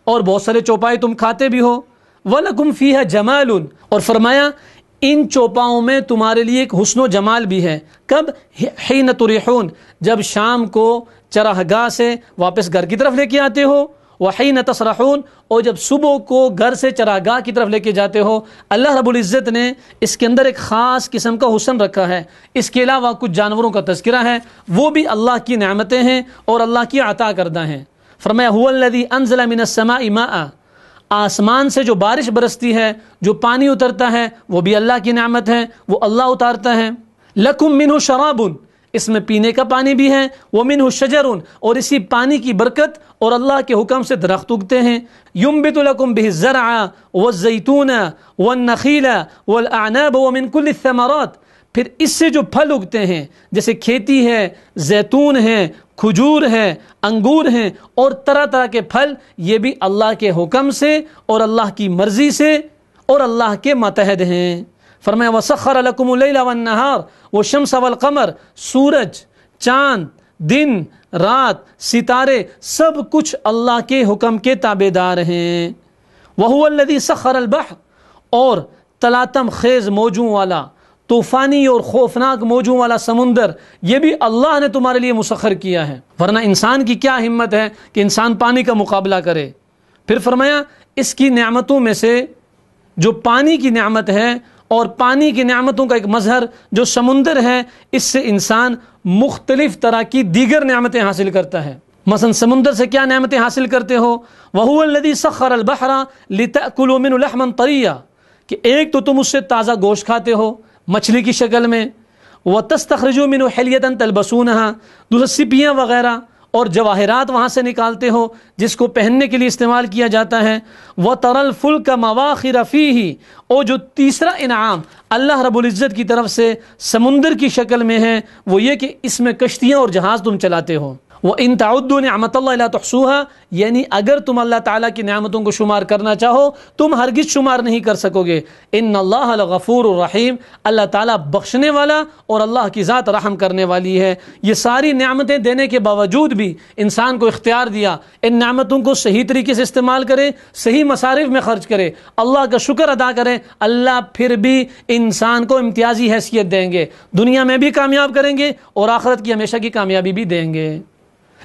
اور بہت سارے چوپائے تم کھاتے بھی ہو۔ وَلَكُمْ فِيهَا جَمَالٌ، اور فرمایا ان چوپاؤں میں تمہارے لیے ایک حسن و جمال بھی ہے۔ کب؟ حین تریحون، جب شام کو چراگاہ سے واپس گھر کی طرف لے کے آتے ہو۔ وحین تسرحون، اور جب صبح کو گھر سے چراگاہ کی طرف لے کے جاتے ہو۔ اللہ رب العزت نے اس کے اندر ایک خاص قسم کا حسن رکھا ہے۔ اس کے علاوہ کچھ جانوروں کا تذکرہ ہے، وہ بھی اللہ کی نعمتیں ہیں اور اللہ کی عطا کردہ ہیں۔ فرمایا هو الذی انزل من السماء ماء، آسمان سے جو بارش برستی ہے، جو پانی اترتا ہے، وہ بھی اللہ کی نعمت ہے، وہ اللہ اتارتا ہے۔ لکم منہ شراب، اس میں پینے کا پانی بھی ہے، وَمِنْهُ شَجَرٌ، اور اسی پانی کی برکت اور اللہ کے حکم سے درخت اگتے ہیں، يُنبِتُ لَكُمْ بِهِ الزَّرْعَ وَالزَّيْتُونَ وَالنَّخِيلَ وَالْأَعْنَابَ وَمِنْ كُلِّ الثَّمَرَاتِ، پھر اس سے جو پھل اگتے ہیں جیسے کھیتی ہے، زیتون ہے، کھجور ہے، انگور ہیں اور طرح طرح کے پھل، یہ بھی اللہ کے حکم سے اور اللہ کی مرضی سے اور اللہ کے ماتحت ہیں۔ فرمایا وَسَخَّرَ لَكُمُ اللَّيْلَ وَالنَّهَارَ وَالشَّمْسَ وَالْقَمَرَ، سورج، چاند، دن، رات، ستارے، سب کچھ اللہ کے حکم کے تابع دار ہیں۔ وَهُوَ الَّذِي سَخَّرَ الْبَحْرَ، اور تلاطم خیز موجوں والا، طوفانی اور خوفناک موجوں والا سمندر، یہ بھی اللہ نے تمہارے لیے مسخر کیا ہے، ورنہ انسان کی کیا ہمت ہے کہ انسان پانی کا مقابلہ کرے۔ پھر فرمایا اس کی نعمتوں میں سے جو پانی کی نعمت ہے اور پانی کی نعمتوں کا ایک مظہر جو سمندر ہے، اس سے انسان مختلف طرح کی دیگر نعمتیں حاصل کرتا ہے۔ مثلا سمندر سے کیا نعمتیں حاصل کرتے ہو؟ وَهُوَ الَّذِي سَخَّرَ الْبَحْرَ لِتَأْكُلُوا مِنْهُ لَحْمًا طَرِيًّا، کہ ایک تو تم اس سے تازہ گوشت کھاتے ہو مچھلی کی شکل میں، وَتَسْتَخْرِجُوا مِنْهُ حِلْيَةً تَلْبَسُونَهَا، دوسرے سپیاں وغیرہ اور جواہرات وہاں سے نکالتے ہو جس کو پہننے کے لیے استعمال کیا جاتا ہے۔ وَتَرَى الْفُلْكَ مَوَاخِرَ فِيهِ، اور جو تیسرا انعام اللہ رب العزت کی طرف سے سمندر کی شکل میں ہے وہ یہ کہ اس میں کشتیاں اور جہاز تم چلاتے ہو۔ وَإِن تَعُدُّوا نِعْمَتَ اللَّهِ لَا تُحْصُوهَا، یعنی اگر تم اللہ تعالیٰ کی نعمتوں کو شمار کرنا چاہو تم ہرگز شمار نہیں کر سکو گے۔ ان اللہ لغفور الرحیم، اللہ تعالیٰ بخشنے والا اور اللہ کی ذات رحم کرنے والی ہے۔ یہ ساری نعمتیں دینے کے باوجود بھی انسان کو اختیار دیا ان نعمتوں کو صحیح طریقے سے استعمال کرے، صحیح مصارف میں خرچ کرے، اللہ کا شکر ادا کرے، اللہ پھر بھی انسان کو امتیازی حیثیت دیں گے، دنیا میں بھی کامیاب کریں گے اور آخرت کی ہمیشہ کی کامیابی بھی دیں گے۔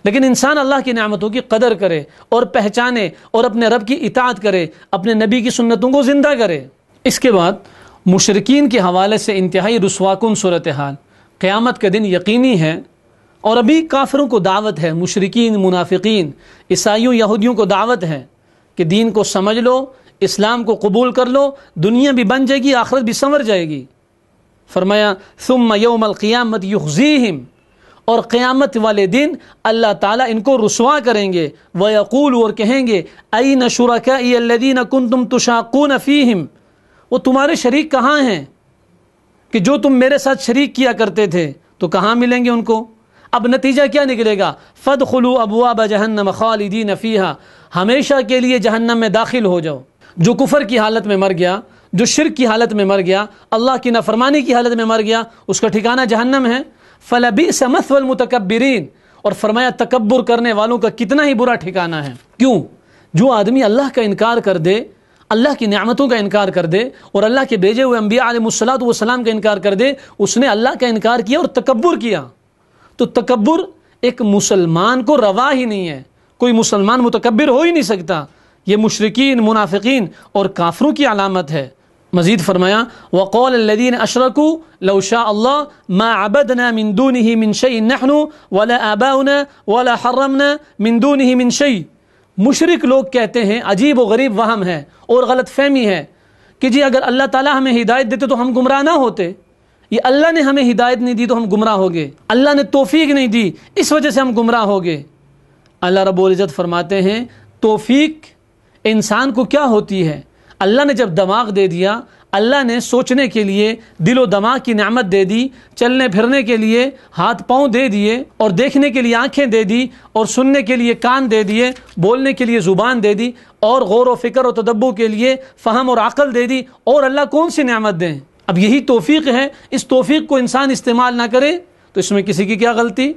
لیکن انسان اللہ کی نعمتوں کی قدر کرے اور پہچانے اور اپنے رب کی اطاعت کرے، اپنے نبی کی سنتوں کو زندہ کرے۔ اس کے بعد مشرکین کے حوالے سے انتہائی رسواکن صورتحال، قیامت کا دن یقینی ہے اور ابھی کافروں کو دعوت ہے، مشرکین، منافقین، عیسائیوں، یہودیوں کو دعوت ہے کہ دین کو سمجھ لو، اسلام کو قبول کر لو، دنیا بھی بن جائے گی، آخرت بھی سنور جائے گی۔ فرمایا ثم یوم القیامت یخزیہم، اور قیامت والے دن اللہ تعالیٰ ان کو رسوا کریں گے، وَيَقُولُ، اور کہیں گے أَيْنَ شُرَكَائِيَ الَّذِينَ كُنْتُمْ تُشَاقُونَ فِيهِمْ، وہ تمہارے شریک کہاں ہیں کہ جو تم میرے ساتھ شریک کیا کرتے تھے، تو کہاں ملیں گے ان کو؟ اب نتیجہ کیا نکلے گا؟ فَادْخُلُوا أَبْوَابَ جَهَنَّمَ خَالِدِينَ فِيهَا، ہمیشہ کے لیے جہنم میں داخل ہو جاؤ۔ جو کفر کی حالت میں مر گیا، جو شرک کی حالت میں مر گیا، اللہ کی نافرمانی کی حالت میں مر گیا، اس کا ٹھکانہ جہنم ہے۔ فَلَبِئْسَ مَثْوَى الْمُتَكَبِّرِينَ، اور فرمایا تکبر کرنے والوں کا کتنا ہی برا ٹھکانہ ہے۔ کیوں؟ جو آدمی اللہ کا انکار کر دے، اللہ کی نعمتوں کا انکار کر دے اور اللہ کے بھیجے ہوئے انبیاء علیہ الصلوۃ والسلام کا انکار کر دے، اس نے اللہ کا انکار کیا اور تکبر کیا۔ تو تکبر ایک مسلمان کو روا ہی نہیں ہے، کوئی مسلمان متکبر ہو ہی نہیں سکتا۔ یہ مشرکین، منافقین اور کافروں کی علامت ہے۔ مزید فرمایا وقال الذين اشركوا لو شاء الله ما عبدنا من دونه من شيء نحن ولا آباؤنا ولا حرمنا من دونه من شيء، مشرک لوگ کہتے ہیں، عجیب و غریب وہم ہے اور غلط فہمی ہے کہ جی اگر اللہ تعالیٰ ہمیں ہدایت دیتے تو ہم گمراہ نہ ہوتے، یہ اللہ نے ہمیں ہدایت نہیں دی تو ہم گمراہ ہو گئے، اللہ نے توفیق نہیں دی اس وجہ سے ہم گمراہ ہو گئے۔ اللہ رب العزت فرماتے ہیں توفیق انسان کو کیا ہوتی ہے؟ اللہ نے جب دماغ دے دیا، اللہ نے سوچنے کے لیے دل و دماغ کی نعمت دے دی، چلنے پھرنے کے لیے ہاتھ پاؤں دے دیے اور دیکھنے کے لیے آنکھیں دے دی اور سننے کے لیے کان دے دیے، بولنے کے لیے زبان دے دی اور غور و فکر و تدبر کے لیے فہم اور عقل دے دی، اور اللہ کون سی نعمت دیں؟ اب یہی توفیق ہے، اس توفیق کو انسان استعمال نہ کرے تو اس میں کسی کی کیا غلطی؟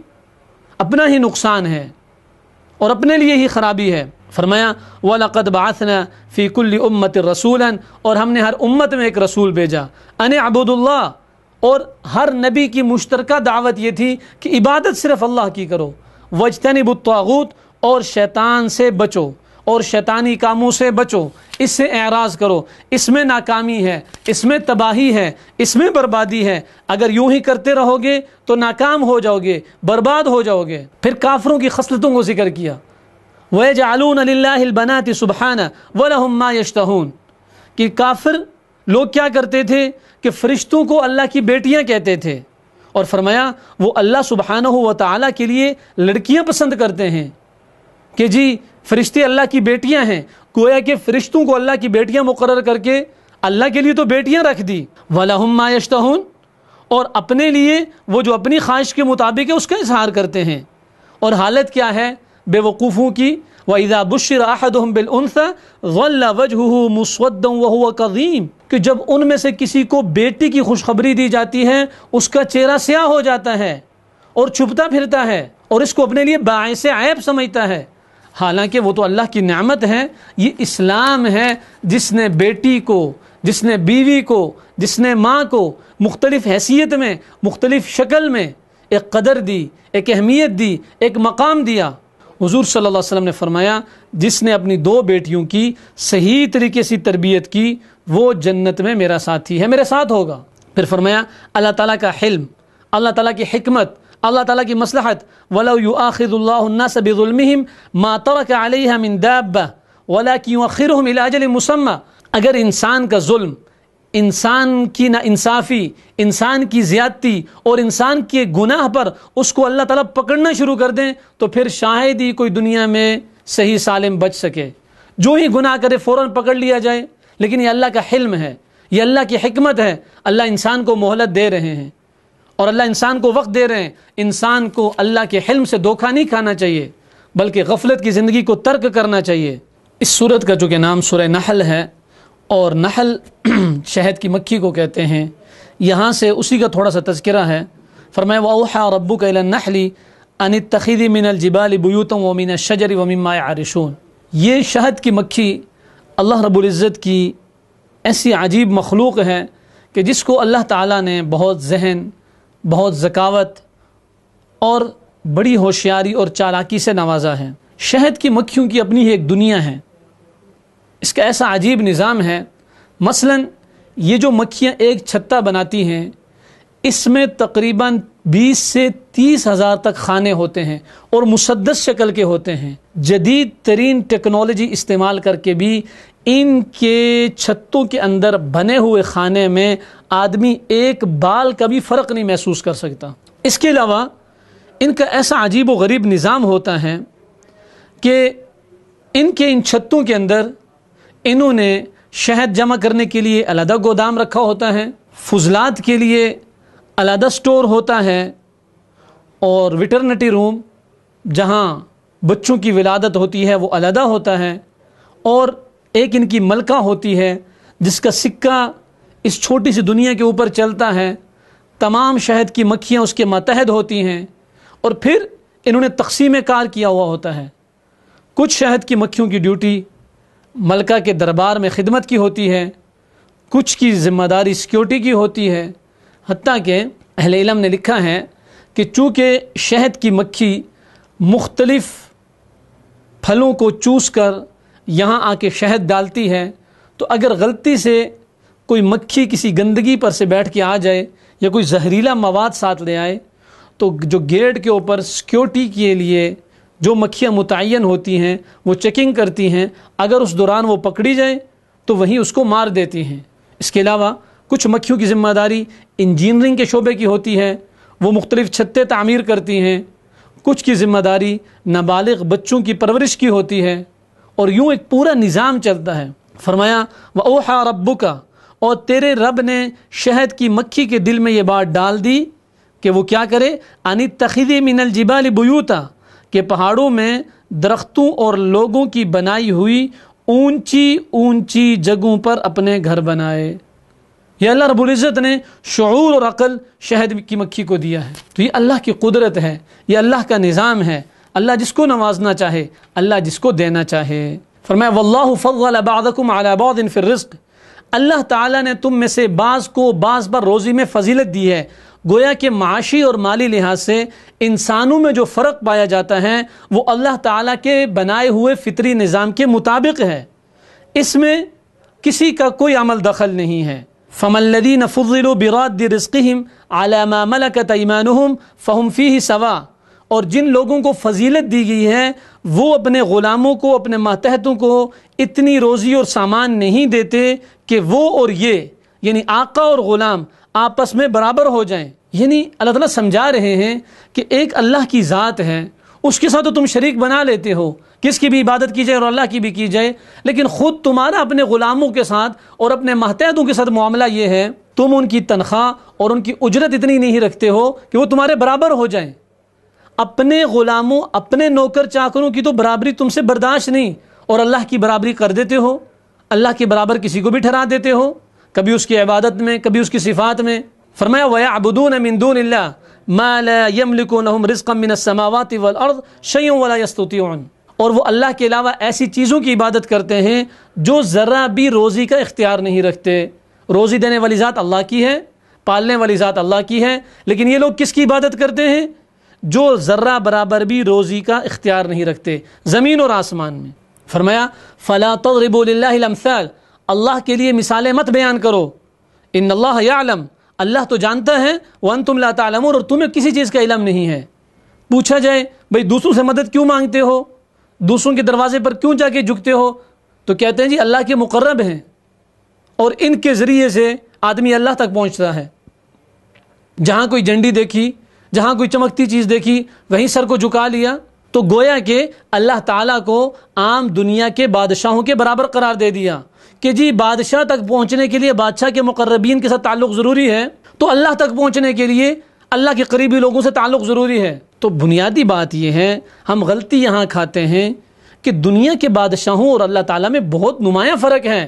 اپنا ہی نقصان ہے اور اپنے لیے ہی خرابی ہے۔ فرمایا وَلَقَدْ بَعَثْنَا فِي كُلِّ أُمَّةٍ رَسُولًا، اور ہم نے ہر امت میں ایک رسول بھیجا، أَنِ اعْبُدُوا اللَّهَ، اور ہر نبی کی مشترکہ دعوت یہ تھی کہ عبادت صرف اللہ کی کرو، وَاجْتَنِبُوا الطَّاغُوتَ، اور شیطان سے بچو اور شیطانی کاموں سے بچو، اس سے اعراض کرو، اس میں ناکامی ہے، اس میں تباہی ہے، اس میں بربادی ہے، اگر یوں ہی کرتے رہو گے تو ناکام ہو جاؤ گے، برباد ہو جاؤ گے۔ پھر کافروں کی خصلتوں کو ذکر کیا، وَيَجْعَلُونَ لِلَّهِ الْبَنَاتِ سُبْحَانَهُ وَلَهُم مَّا يَشْتَهُونَ، کہ کافر لوگ کیا کرتے تھے کہ فرشتوں کو اللہ کی بیٹیاں کہتے تھے اور فرمایا وہ اللہ سبحانہ و تعالیٰ کے لیے لڑکیاں پسند کرتے ہیں کہ جی فرشتے اللہ کی بیٹیاں ہیں، گویا کہ فرشتوں کو اللہ کی بیٹیاں مقرر کر کے اللہ کے لیے تو بیٹیاں رکھ دی۔ وَلَهُمْ مَا يَشْتَهُونَ، اور اپنے لیے وہ جو اپنی خواہش کے مطابق ہے اس کا اظہار کرتے ہیں۔ اور حالت کیا ہے بے وقوفوں کی؟ وَإِذَا بُشِّرَ أَحَدُهُمْ بِالْأُنثَى ظَلَّ وَجْهُهُ مُسْوَدًّا وَهُوَ كَظِيمٌ، کہ جب ان میں سے کسی کو بیٹی کی خوشخبری دی جاتی ہے اس کا چہرہ سیاہ ہو جاتا ہے اور چھپتا پھرتا ہے اور اس کو اپنے لیے باعث عیب سمجھتا ہے، حالانکہ وہ تو اللہ کی نعمت ہے۔ یہ اسلام ہے جس نے بیٹی کو، جس نے بیوی کو، جس نے ماں کو مختلف حیثیت میں، مختلف شکل میں ایک قدر دی، ایک اہمیت دی، ایک مقام دیا۔ حضور صلی اللہ علیہ وسلم نے فرمایا جس نے اپنی 2 بیٹیوں کی صحیح طریقے سے تربیت کی وہ جنت میں میرا ساتھی ہے، میرے ساتھ ہوگا۔ پھر فرمایا اللہ تعالیٰ کا حلم، اللہ تعالیٰ کی حکمت، اللہ تعالیٰ کی مصلحت، وَلَوْ يُؤَاخِذُ اللَّهُ النَّاسَ بِظُلْمِهِمْ مَا تَرَكَ عَلَيْهَا مِن دَابَّةٍ وَلَكِنْ يُؤَخِّرُهُمْ إِلَىٰ أَجَلٍ مُّسَمًّى، اگر انسان کا ظلم، انسان کی ناانصافی، انسان کی زیادتی اور انسان کے گناہ پر اس کو اللہ تعالیٰ پکڑنا شروع کر دیں تو پھر شاید ہی کوئی دنیا میں صحیح سالم بچ سکے۔ جو ہی گناہ کرے فوراً پکڑ لیا جائے، لیکن یہ اللہ کا حلم ہے، یہ اللہ کی حکمت ہے۔ اللہ انسان کو مہلت دے رہے ہیں اور اللہ انسان کو وقت دے رہے ہیں۔ انسان کو اللہ کے حلم سے دھوکہ نہیں کھانا چاہیے بلکہ غفلت کی زندگی کو ترک کرنا چاہیے۔ اس سورت کا جو کہ نام سورہ نحل ہے، اور نحل شہد کی مکھی کو کہتے ہیں، یہاں سے اسی کا تھوڑا سا تذکرہ ہے۔ فرمایا وَأَوْحَىٰ رَبُّكَ إِلَى النَّحْلِ أَنِ اتَّخِذِي مِنَ الْجِبَالِ بُيُوتًا وَمِنَ الشَّجَرِ وَمِمَّا يَعْرِشُونَ، یہ شہد کی مکھی اللہ رب العزت کی ایسی عجیب مخلوق ہے کہ جس کو اللہ تعالیٰ نے بہت ذہن، بہت ذکاوت اور بڑی ہوشیاری اور چالاکی سے نوازا ہے۔ شہد کی مکھیوں کی اپنی ایک دنیا ہے، اس کا ایسا عجیب نظام ہے۔ مثلا یہ جو مکھیاں ایک چھتا بناتی ہیں، اس میں تقریباً 20 سے 30 ہزار تک خانے ہوتے ہیں اور مسدس شکل کے ہوتے ہیں۔ جدید ترین ٹیکنالوجی استعمال کر کے بھی ان کے چھتوں کے اندر بنے ہوئے خانے میں آدمی ایک بال کا بھی فرق نہیں محسوس کر سکتا۔ اس کے علاوہ ان کا ایسا عجیب و غریب نظام ہوتا ہے کہ ان چھتوں کے اندر انہوں نے شہد جمع کرنے کے لیے علیحدہ گودام رکھا ہوتا ہے، فضلات کے لیے علیحدہ سٹور ہوتا ہے، اور ویٹرنٹی روم جہاں بچوں کی ولادت ہوتی ہے وہ علیحدہ ہوتا ہے، اور ایک ان کی ملکہ ہوتی ہے جس کا سکہ اس چھوٹی سی دنیا کے اوپر چلتا ہے۔ تمام شہد کی مکھیاں اس کے ماتحت ہوتی ہیں، اور پھر انہوں نے تقسیم کار کیا ہوا ہوتا ہے۔ کچھ شہد کی مکھیوں کی ڈیوٹی ملکہ کے دربار میں خدمت کی ہوتی ہے، کچھ کی ذمہ داری سیکیورٹی کی ہوتی ہے۔ حتیٰ کہ اہل علم نے لکھا ہے کہ چونکہ شہد کی مکھی مختلف پھلوں کو چوس کر یہاں آ کے شہد ڈالتی ہے، تو اگر غلطی سے کوئی مکھی کسی گندگی پر سے بیٹھ کے آ جائے یا کوئی زہریلا مواد ساتھ لے آئے، تو جو گیٹ کے اوپر سیکیورٹی کے لیے جو مکھیاں متعین ہوتی ہیں وہ چیکنگ کرتی ہیں، اگر اس دوران وہ پکڑی جائے تو وہیں اس کو مار دیتی ہیں۔ اس کے علاوہ کچھ مکھیوں کی ذمہ داری انجینئرنگ کے شعبے کی ہوتی ہے، وہ مختلف چھتیں تعمیر کرتی ہیں، کچھ کی ذمہ داری نابالغ بچوں کی پرورش کی ہوتی ہے، اور یوں ایک پورا نظام چلتا ہے۔ فرمایا وَأَوْحَىٰ رَبُّكَ، اور تیرے رب نے شہد کی مکھی کے دل میں یہ بات ڈال دی کہ وہ کیا کرے، أَنِ اتَّخِذِي مِنَ الْجِبَالِ بُيُوتًا، کہ پہاڑوں میں درختوں اور لوگوں کی بنائی ہوئی اونچی اونچی جگہوں پر اپنے گھر بنائے۔ یہ اللہ رب العزت نے شعور اور عقل شہد کی مکھی کو دیا ہے، تو یہ اللہ کی قدرت ہے، یہ اللہ کا نظام ہے۔ اللہ جس کو نوازنا چاہے، اللہ جس کو دینا چاہے۔ فرمایا واللہ فضل بعضکم علی بعض فی الرزق، اللہ تعالیٰ نے تم میں سے بعض کو بعض پر روزی میں فضیلت دی ہے۔ گویا کہ معاشی اور مالی لحاظ سے انسانوں میں جو فرق پایا جاتا ہے وہ اللہ تعالیٰ کے بنائے ہوئے فطری نظام کے مطابق ہے، اس میں کسی کا کوئی عمل دخل نہیں ہے۔ فَمَا الَّذِينَ فُضِّلُوا بِرَادِّ رِزْقِهِمْ عَلَى مَا مَلَكَتْ أَيْمَانُهُمْ فَهُمْ فِيهِ سَوَاءٌ، اور جن لوگوں کو فضیلت دی گئی ہے وہ اپنے غلاموں کو، اپنے ماتحتوں کو اتنی روزی اور سامان نہیں دیتے کہ وہ اور یہ، یعنی آقا اور غلام آپس میں برابر ہو جائیں۔ یعنی اللہ تعالیٰ سمجھا رہے ہیں کہ ایک اللہ کی ذات ہے، اس کے ساتھ تو تم شریک بنا لیتے ہو، کس کی بھی عبادت کی جائے اور اللہ کی بھی کی جائے، لیکن خود تمہارا اپنے غلاموں کے ساتھ اور اپنے ماتحتوں کے ساتھ معاملہ یہ ہے، تم ان کی تنخواہ اور ان کی اجرت اتنی نہیں رکھتے ہو کہ وہ تمہارے برابر ہو جائیں۔ اپنے غلاموں، اپنے نوکر چاکروں کی تو برابری تم سے برداشت نہیں، اور اللہ کی برابری کر دیتے ہو، اللہ کے برابر کسی کو بھی ٹھہرا دیتے ہو، کبھی اس کی عبادت میں، کبھی اس کی صفات میں۔ فرمایا وَيَعْبُدُونَ مِن دُونِ اللَّهِ مَا لَا يَمْلِكُ لَهُمْ رِزْقًا مِنَ السَّمَاوَاتِ وَالْأَرْضِ شَيْءٌ وَلَا يَسْتَطِيعُونَ، اور وہ اللہ کے علاوہ ایسی چیزوں کی عبادت کرتے ہیں جو ذرا بھی روزی کا اختیار نہیں رکھتے۔ روزی دینے والی ذات اللہ کی ہے، پالنے والی ذات اللہ کی ہے، لیکن یہ لوگ کس کی عبادت کرتے ہیں؟ جو ذرہ برابر بھی روزی کا اختیار نہیں رکھتے زمین اور آسمان میں۔ فرمایا فَلَا تَضْرِبُوا لِلَّهِ الْأَمْثَالَ، اللہ کے لیے مثالیں مت بیان کرو، ان اللہ یعلم، اللہ تو جانتا ہے، وَأَنْتُمْ لَا تَعْلَمُونَ، اور تمہیں کسی چیز کا علم نہیں ہے۔ پوچھا جائے بھئی دوسروں سے مدد کیوں مانگتے ہو، دوسروں کے دروازے پر کیوں جا کے جھکتے ہو، تو کہتے ہیں جی اللہ کے مقرب ہیں اور ان کے ذریعے سے آدمی اللہ تک پہنچتا ہے۔ جہاں کوئی جھنڈی دیکھی، جہاں کوئی چمکتی چیز دیکھی، وہیں سر کو جھکا لیا، تو گویا کہ اللہ تعالیٰ کو عام دنیا کے بادشاہوں کے برابر قرار دے دیا کہ جی بادشاہ تک پہنچنے کے لیے بادشاہ کے مقربین کے ساتھ تعلق ضروری ہے، تو اللہ تک پہنچنے کے لیے اللہ کے قریبی لوگوں سے تعلق ضروری ہے۔ تو بنیادی بات یہ ہے، ہم غلطی یہاں کھاتے ہیں کہ دنیا کے بادشاہوں اور اللہ تعالیٰ میں بہت نمایاں فرق ہے۔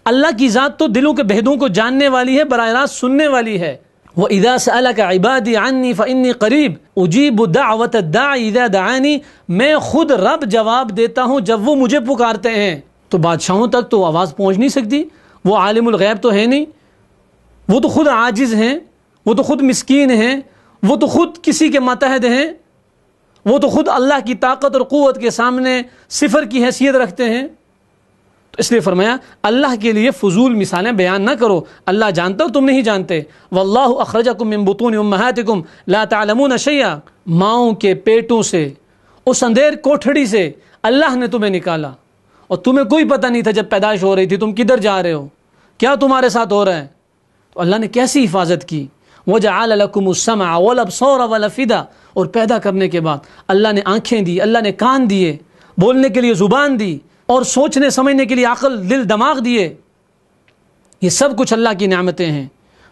اللہ کی ذات تو دلوں کے بہدوں کو جاننے والی ہے، براہ راست سننے والی ہے۔ وَإِذَا سَأَلَكَ عِبَادِي عَنِّي فَإِنِّي قَرِيبٌ أُجِيبُ دَعْوَةَ الدَّاعِ إِذَا دَعَانِي، میں خود رب جواب دیتا ہوں جب وہ مجھے پکارتے ہیں۔ تو بادشاہوں تک تو آواز پہنچ نہیں سکتی، وہ عالم الغیب تو ہے نہیں، وہ تو خود عاجز ہیں، وہ تو خود مسکین ہیں، وہ تو خود کسی کے ماتحت ہیں، وہ تو خود اللہ کی طاقت اور قوت کے سامنے صفر کی حیثیت رکھتے ہیں۔ تو اس لیے فرمایا اللہ کے لیے فضول مثالیں بیان نہ کرو، اللہ جانتا ہو تم نہیں جانتے۔ واللہ اخرجکم من بطون امہاتکم لا تعلمون شیئا، ماؤں کے پیٹوں سے، اس اندھیر کوٹھڑی سے اللہ نے تمہیں نکالا، اور تمہیں کوئی پتہ نہیں تھا جب پیدائش ہو رہی تھی تم کدھر جا رہے ہو، کیا تمہارے ساتھ ہو رہا ہے۔ تو اللہ نے کیسی حفاظت کی، وَجَعَلَ لَكُمُ السَّمْعَ وَالْأَبْصَارَ وَالْأَفْئِدَةَ، اور پیدا کرنے کے بعد اللہ نے آنکھیں دی، اللہ نے کان دیے، بولنے کے لیے زبان دی، اور سوچنے سمجھنے کے لیے عقل، دل، دماغ دیے۔ یہ سب کچھ اللہ کی نعمتیں ہیں۔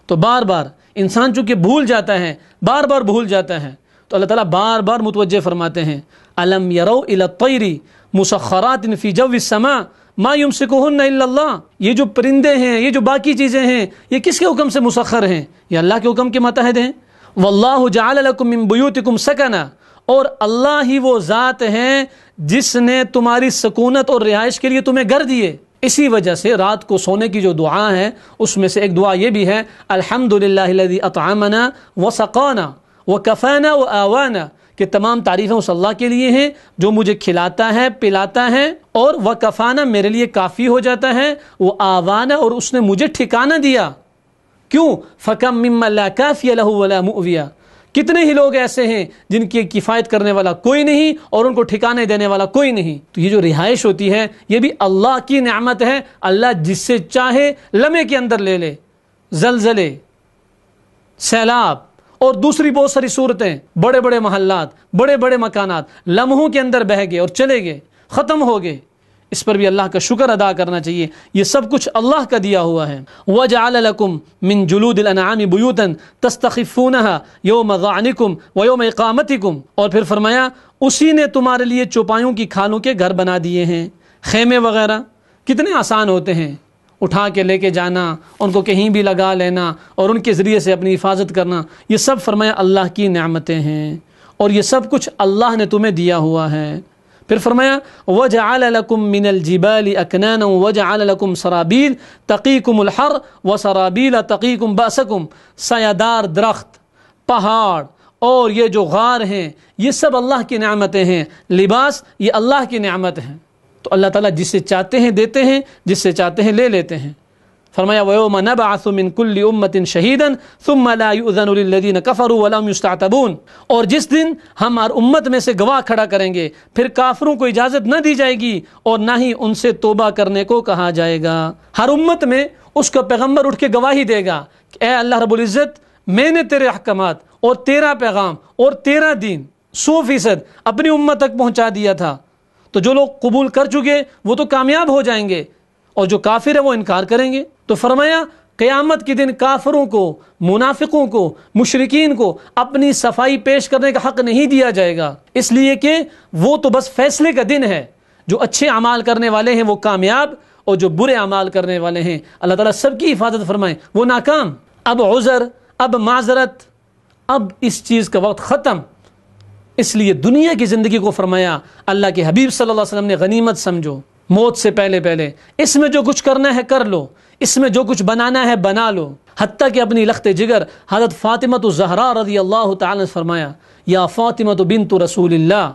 تو بار بار انسان چونکہ بھول جاتا ہے، بار بار بھول جاتا ہے، تو اللہ تعالیٰ بار بار متوجہ فرماتے ہیں أَلَمْ يَرَوْا إِلَى الطَّيْرِ مُسَخَّرَاتٍ فِي جَوِّ السَّمَاءِ مَا يُمْسِكُهُنَّ إِلَّا اللَّهُ، یہ جو پرندے ہیں، یہ جو باقی چیزیں ہیں، یہ کس کے حکم سے مسخر ہیں؟ یہ اللہ کے حکم کے ماتحت ہیں۔ وَاللَّهُ جَعَلَ لَكُم مِّن بُيُوتِكُمْ سَكَنًا، اور اللہ ہی وہ ذات ہے جس نے تمہاری سکونت اور رہائش کے لیے تمہیں گھر دیے۔ اسی وجہ سے رات کو سونے کی جو دعا ہے اس میں سے ایک دعا یہ بھی ہے الحمدللہ الذی اطعمنا وسقانا وکفانا وآوانا، کہ تمام تعریفیں اس اللہ کے لیے ہیں جو مجھے کھلاتا ہے، پلاتا ہے، اور وکفانا میرے لیے کافی ہو جاتا ہے، وآوانا اور اس نے مجھے ٹھکانہ دیا۔ کیوں؟ فکم ممن لا کافی لہ ولا مؤوی، کتنے ہی لوگ ایسے ہیں جن کی کفایت کرنے والا کوئی نہیں اور ان کو ٹھکانے دینے والا کوئی نہیں۔ تو یہ جو رہائش ہوتی ہے یہ بھی اللہ کی نعمت ہے، اللہ جس سے چاہے لمحے کے اندر لے لے۔ زلزلے، سیلاب اور دوسری بہت ساری صورتیں، بڑے بڑے محلات، بڑے بڑے مکانات لمحوں کے اندر بہہ گئے اور چلے گئے، ختم ہو گئے۔ اس پر بھی اللہ کا شکر ادا کرنا چاہیے، یہ سب کچھ اللہ کا دیا ہوا ہے۔ وَجَعَلَ لَكُم مِّن جُلُودِ الْأَنْعَامِ بُيُوتًا تَسْتَخِفُّونَهَا يَوْمَ ظَعْنِكُمْ وَيَوْمَ إِقَامَتِكُمْ، اور پھر فرمایا اسی نے تمہارے لیے چوپایوں کی کھالوں کے گھر بنا دیے ہیں۔ خیمے وغیرہ کتنے آسان ہوتے ہیں، اٹھا کے لے کے جانا، ان کو کہیں بھی لگا لینا اور ان کے ذریعے سے اپنی حفاظت کرنا، یہ سب فرمایا اللہ کی نعمتیں ہیں، اور یہ سب کچھ اللہ نے تمہیں دیا ہوا ہے۔ پھر فرمایا وَجَعَلَ لَكُم مِّنَ الْجِبَالِ أَكْنَانًا وَجَعَلَ لَكُم سَرَابِيلَ تَقِيكُمُ الْحَرَّ وَسَرَابِيلَ تَقِيكُم بَأْسَكُم، سایہ دار درخت، پہاڑ اور یہ جو غار ہیں یہ سب اللہ کی نعمتیں ہیں، لباس یہ اللہ کی نعمت ہیں۔ تو اللہ تعالیٰ جس سے چاہتے ہیں دیتے ہیں، جس سے چاہتے ہیں لے لیتے ہیں۔ فرمایا وَيَوْمَ نَبْعَثُ مِن كُلِّ أُمَّةٍ شَهِيدًا ثُمَّ لَا يُؤْذَنُ لِلَّذِينَ كَفَرُوا وَلَا هُمْ يُسْتَعْتَبُونَ، اور جس دن ہم ہر امت میں سے گواہ کھڑا کریں گے، پھر کافروں کو اجازت نہ دی جائے گی اور نہ ہی ان سے توبہ کرنے کو کہا جائے گا۔ ہر امت میں اس کا پیغمبر اٹھ کے گواہی دے گا کہ اے اللہ رب العزت، میں نے تیرے احکامات اور تیرا پیغام اور تیرا دین 100% اپنی امت تک پہنچا دیا تھا، تو جو لوگ قبول کر چکے وہ تو کامیاب ہو جائیں گے، اور جو کافر ہے وہ انکار کریں گے۔ تو فرمایا قیامت کے دن کافروں کو، منافقوں کو، مشرکین کو اپنی صفائی پیش کرنے کا حق نہیں دیا جائے گا، اس لیے کہ وہ تو بس فیصلے کا دن ہے۔ جو اچھے اعمال کرنے والے ہیں وہ کامیاب، اور جو برے اعمال کرنے والے ہیں اللہ تعالیٰ سب کی حفاظت فرمائے وہ ناکام۔ اب عذر، اب معذرت، اب اس چیز کا وقت ختم۔ اس لیے دنیا کی زندگی کو فرمایا اللہ کے حبیب صلی اللہ علیہ وسلم نے غنیمت سمجھو، موت سے پہلے پہلے اس میں جو کچھ کرنا ہے کر لو، اس میں جو کچھ بنانا ہے بنا لو۔ حتیٰ کہ اپنی لخت جگر حضرت فاطمہ الزہرا رضی اللہ تعالی نے فرمایا یا فاطمہ بنت رسول اللہ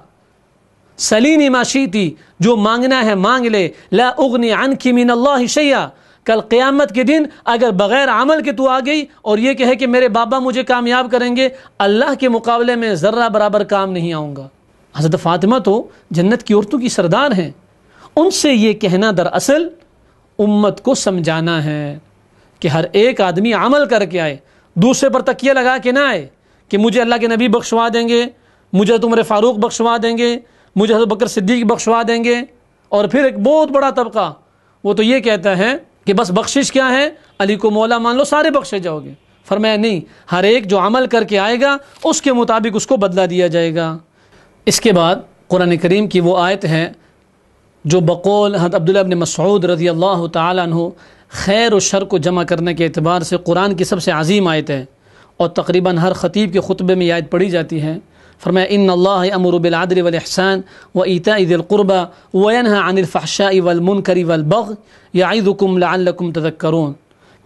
سلینی ما شئتی، جو مانگنا ہے مانگ لے، لا اغنی عنک من اللہ شیئا۔ کل قیامت کے دن اگر بغیر عمل کے تو آ گئی اور یہ کہے کہ میرے بابا مجھے کامیاب کریں گے، اللہ کے مقابلے میں ذرہ برابر کام نہیں آؤں گا۔ حضرت فاطمہ تو جنت کی عورتوں کی سردار ہیں، ان سے یہ کہنا دراصل امت کو سمجھانا ہے کہ ہر ایک آدمی عمل کر کے آئے، دوسرے پر تکیہ لگا کے نہ آئے کہ مجھے اللہ کے نبی بخشوا دیں گے، مجھے تو عمر فاروق بخشوا دیں گے، مجھے حضرت بکر صدیق بخشوا دیں گے۔ اور پھر ایک بہت بڑا طبقہ وہ تو یہ کہتا ہے کہ بس بخشش کیا ہے، علی کو مولا مان لو سارے بخشے جاؤ گے۔ فرمایا نہیں، ہر ایک جو عمل کر کے آئے گا اس کے مطابق اس کو بدلہ دیا جائے گا۔ اس کے بعد قرآن کریم کی وہ آیت ہے جو بقول حضرت عبداللہ ابن مسعود رضی اللہ تعالیٰ عنہ خیر و شر کو جمع کرنے کے اعتبار سے قرآن کی سب سے عظیم آیت ہے، اور تقریباً ہر خطیب کے خطبے میں یہ آیت پڑھی جاتی ہے۔ فرمایا ان اللہ امر بالعدل والاحسان وایتاء ذی القربى وینہی عن الفحشاء والمنکر والبغی یعظکم لعلکم تذکرون،